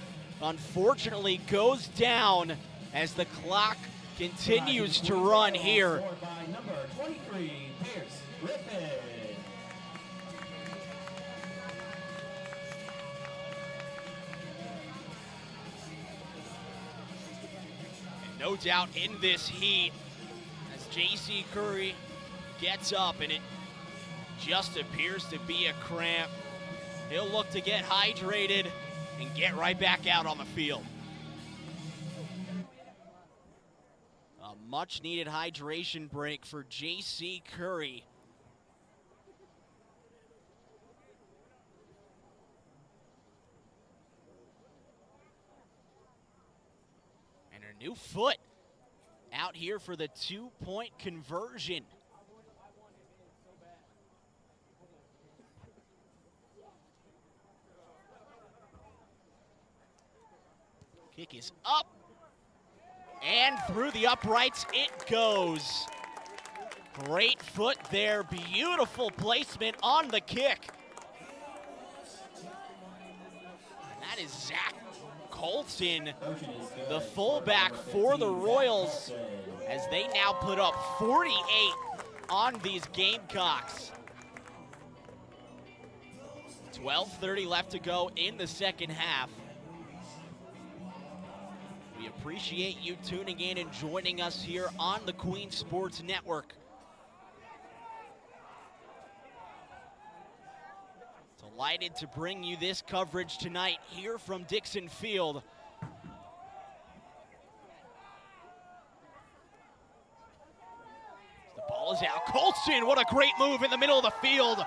S4: unfortunately goes down as the clock continues to run here.
S5: By number 23, Pierce Griffin.
S4: No doubt in this heat, as J.C. Curry gets up, and it just appears to be a cramp. He'll look to get hydrated and get right back out on the field. A much-needed hydration break for J.C. Curry. And a new foot out here for the two-point conversion. Kick is up, and through the uprights it goes. Great foot there, beautiful placement on the kick. And that is Zach Colson, the fullback for the Royals, as they now put up 48 on these Gamecocks. 12:30 left to go in the second half. We appreciate you tuning in and joining us here on the Queen Sports Network. Delighted to bring you this coverage tonight here from Dixon Field. The ball is out. Colson, what a great move in the middle of the field.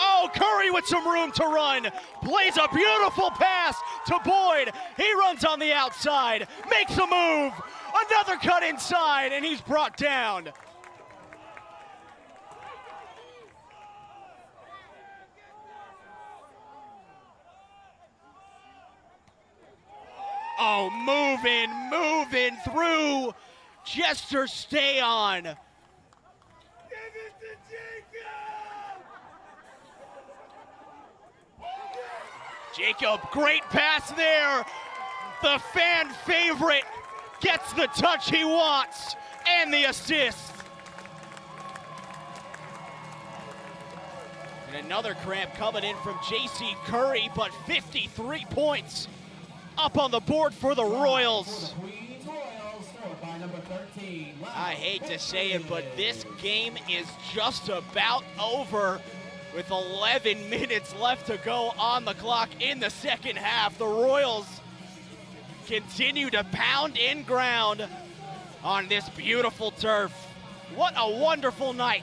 S4: Oh, Curry with some room to run. Plays a beautiful pass to Boyd. He runs on the outside, makes a move. Another cut inside, and he's brought down. Oh, moving through. Chester Stay on.
S3: Give it to Jacob!
S4: Jacob, great pass there. The fan favorite gets the touch he wants and the assist. And another cramp coming in from J.C. Curry, but 53 points up on the board for the Royals.
S5: Queens Royals, scored by number 13.
S4: I hate to say it, but this game is just about over. With 11 minutes left to go on the clock in the second half, the Royals continue to pound in ground on this beautiful turf. What a wonderful night.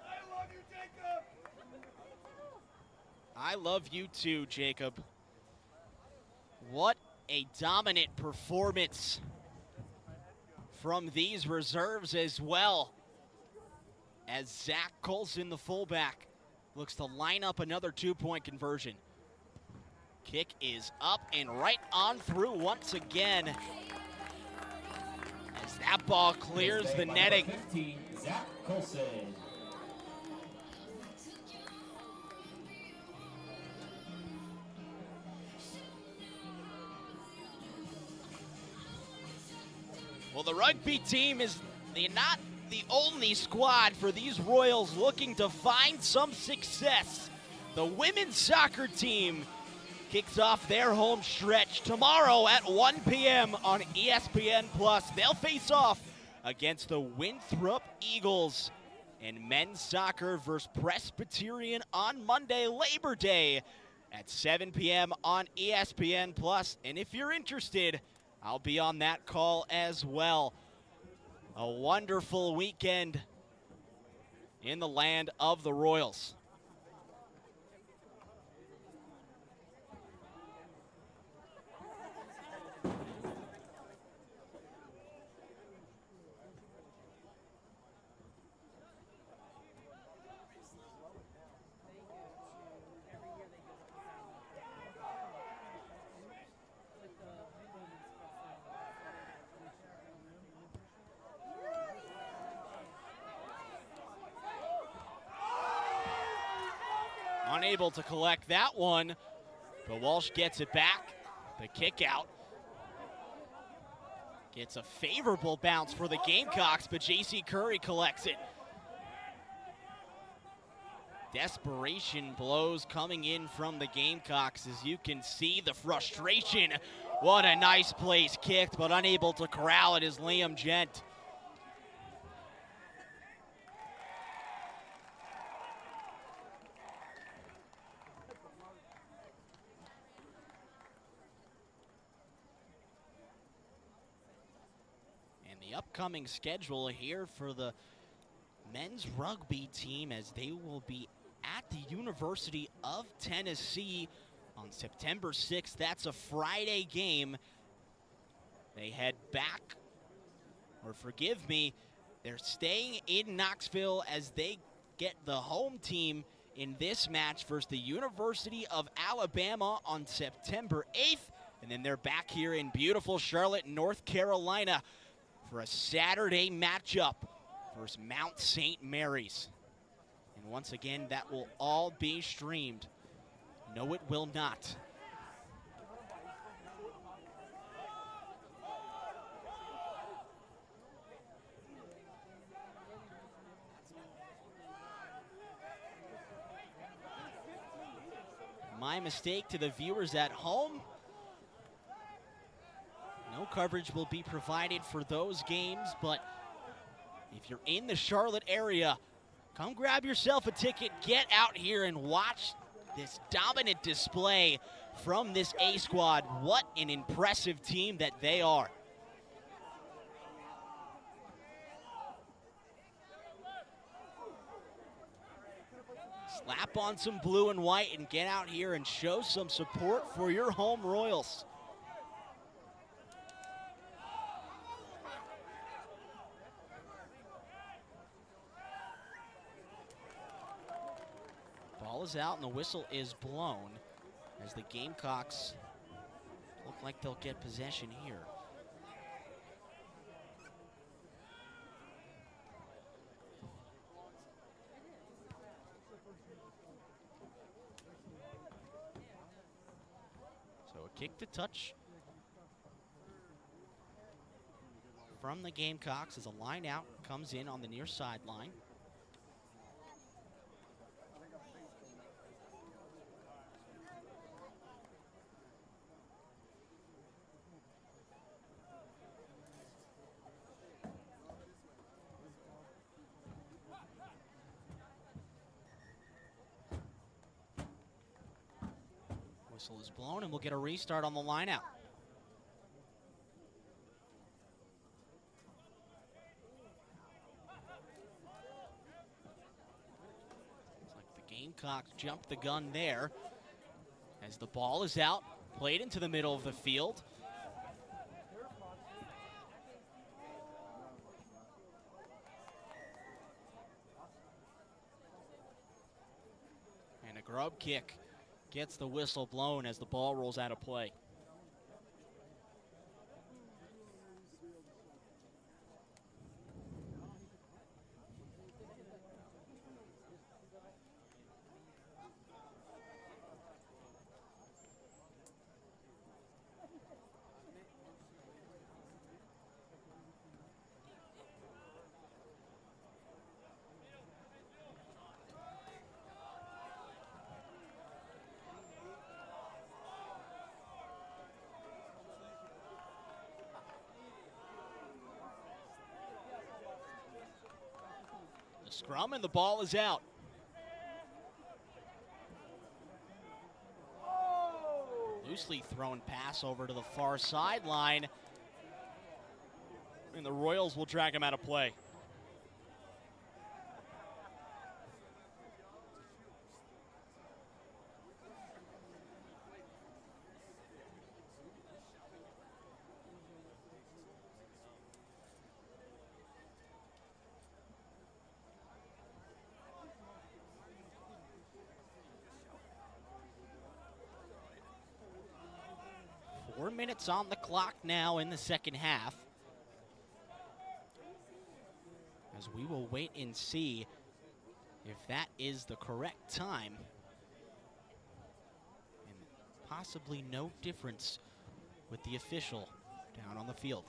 S3: I love you, Jacob!
S4: I love you too, Jacob. What a dominant performance from these reserves as well, as Zach Colson, the fullback, looks to line up another 2-point conversion. Kick is up and right on through once again, as that ball clears the netting.
S5: 15, Zach Colson.
S4: Well, the rugby team is not the only squad for these Royals looking to find some success. The women's soccer team kicks off their home stretch tomorrow at 1 p.m. on ESPN+. They'll face off against the Winthrop Eagles. And men's soccer versus Presbyterian on Monday, Labor Day, at 7 p.m. on ESPN+. And if you're interested, I'll be on that call as well. A wonderful weekend in the land of the Royals. Unable to collect that one, but Walsh gets it back. The kick out gets a favorable bounce for the Gamecocks, but J.C. Curry collects it. Desperation blows coming in from the Gamecocks, as you can see the frustration. What a nice place kicked, but unable to corral it is Liam Gent. Upcoming schedule here for the men's rugby team, as they will be at the University of Tennessee on September 6th. That's a Friday game. They head back, or forgive me, they're staying in Knoxville as they get the home team in this match versus the University of Alabama on September 8th. And then they're back here in beautiful Charlotte, North Carolina, for a Saturday matchup versus Mount St. Mary's. And once again, that will all be streamed. No, it will not. My mistake to the viewers at home. No coverage will be provided for those games, but if you're in the Charlotte area, come grab yourself a ticket, get out here and watch this dominant display from this A squad. What an impressive team that they are. Slap on some blue and white and get out here and show some support for your home Royals. Ball is out and the whistle is blown as the Gamecocks look like they'll get possession here. So a kick to touch from the Gamecocks as a line out comes in on the near sideline. Whistle is blown, and we'll get a restart on the line out. Looks like the Gamecocks jumped the gun there as the ball is out, played into the middle of the field. grub kick gets the whistle blown as the ball rolls out of play. The scrum and the ball is out. Loosely thrown pass over to the far sideline. And the Royals will drag him out of play. Four minutes on the clock now in the second half, as we will wait and see if that is the correct time. And possibly no difference with the official down on the field.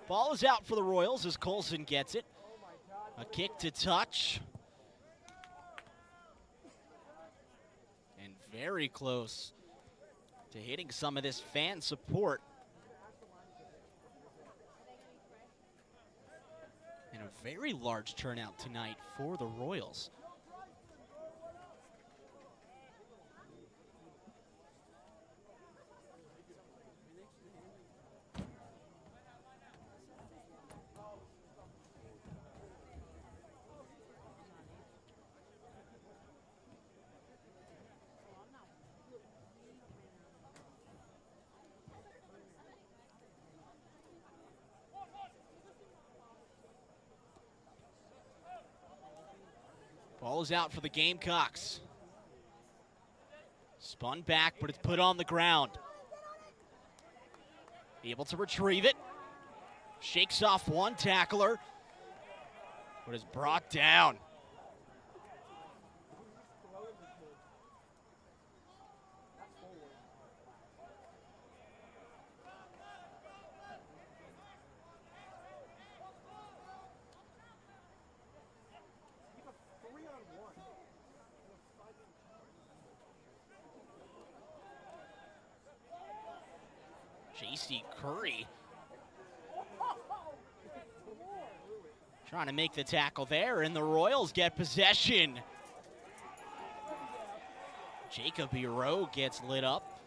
S4: Ball is out for the Royals as Colson gets it. A kick to touch. And very close to hitting some of this fan support. And a very large turnout tonight for the Royals. Ball is out for the Gamecocks. Spun back, but it's put on the ground. Able to retrieve it. Shakes off one tackler, but is brought down. J.C. Curry trying to make the tackle there, and the Royals get possession. Jacob Hero gets lit up,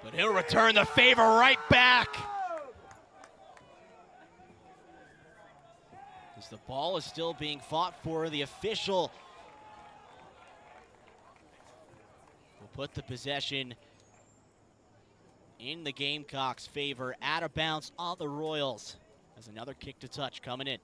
S4: but he'll return the favor right back. As the ball is still being fought for, the official will put the possession in the Gamecocks' favor, out of bounds on the Royals. As another kick to touch coming in.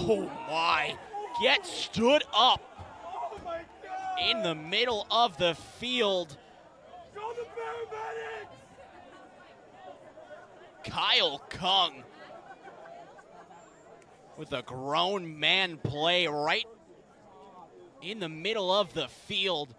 S4: Oh my, get stood up
S3: Oh my God!
S4: in the middle of the field.
S3: Show the paramedics!
S4: Kyle Kung with a grown man play right in the middle of the field.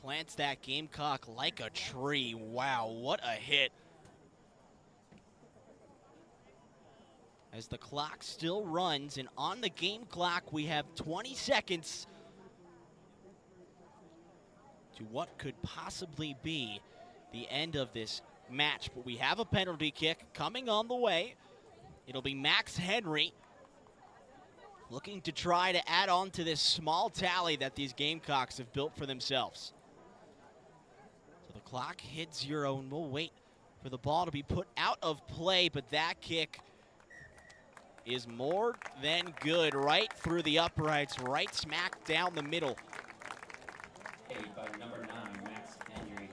S4: Plants that Gamecock like a tree. Wow, what a hit. as the clock still runs, and on the game clock we have 20 seconds to what could possibly be the end of this match. But we have a penalty kick coming on the way. It'll be Max Henry looking to try to add on to this small tally that these Gamecocks have built for themselves. So the clock hits 0, and we'll wait for the ball to be put out of play, but that kick is more than good, right through the uprights, right smack down the middle.
S5: Paid by number 9, Max Henry.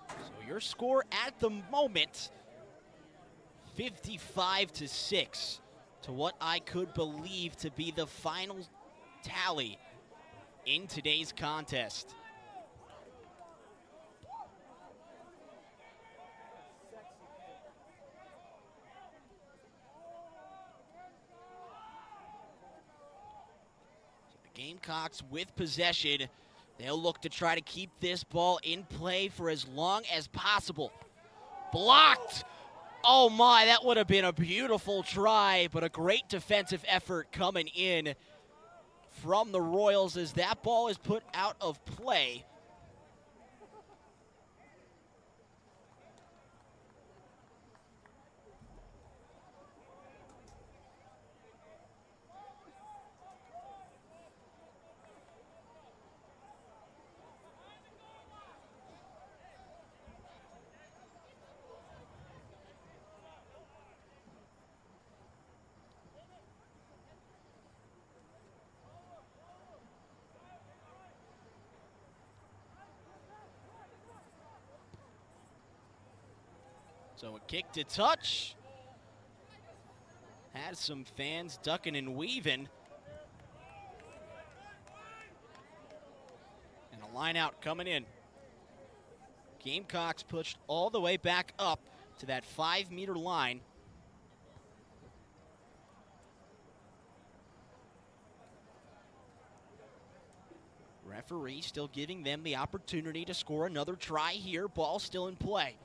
S4: So your score at the moment, 55-6, to what I could believe to be the final tally in today's contest. Gamecocks with possession. They'll look to try to keep this ball in play for as long as possible. Blocked! Oh my, that would have been a beautiful try, but a great defensive effort coming in from the Royals as that ball is put out of play. So a kick to touch. Has some fans ducking and weaving. And a line out coming in. Gamecocks pushed all the way back up to that 5-meter line. Referee still giving them the opportunity to score another try here. Ball still in play.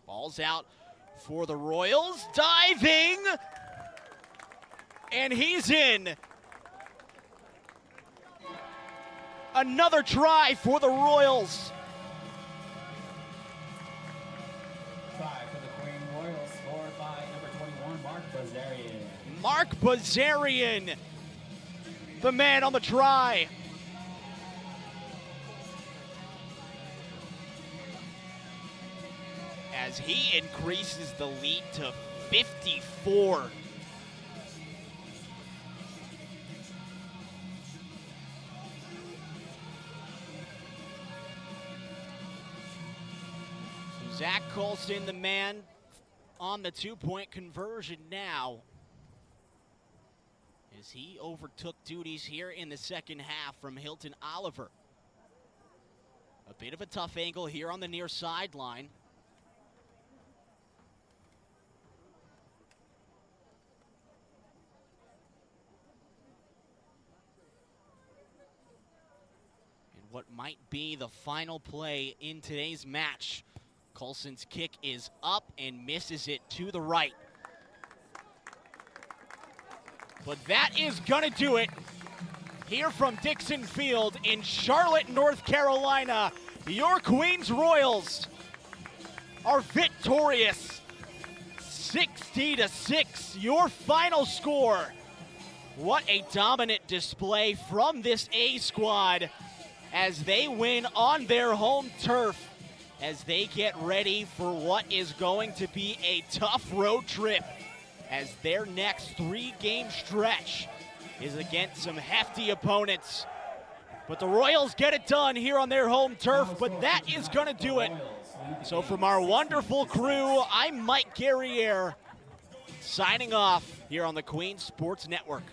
S4: Ball's out for the Royals, diving, and he's in. Another try for the Royals.
S5: Try for the Queen Royals, scored by number 21, Mark Bazarian.
S4: Mark Bazarian, the man on the try. As he increases the lead to 54. So Zach Colson, the man on the 2-point conversion now, as he overtook duties here in the second half from Hilton Oliver. A bit of a tough angle here on the near sideline. What might be the final play in today's match. Colson's kick is up and misses it to the right. But that is gonna do it here from Dixon Field in Charlotte, North Carolina. Your Queens Royals are victorious, 60-6, your final score. What a dominant display from this A squad as they win on their home turf as they get ready for what is going to be a tough road trip, as their next 3-game stretch is against some hefty opponents. But the Royals get it done here on their home turf, but that is going to do it. So from our wonderful crew, I'm Mike Guerriere, signing off here on the Queen Sports Network.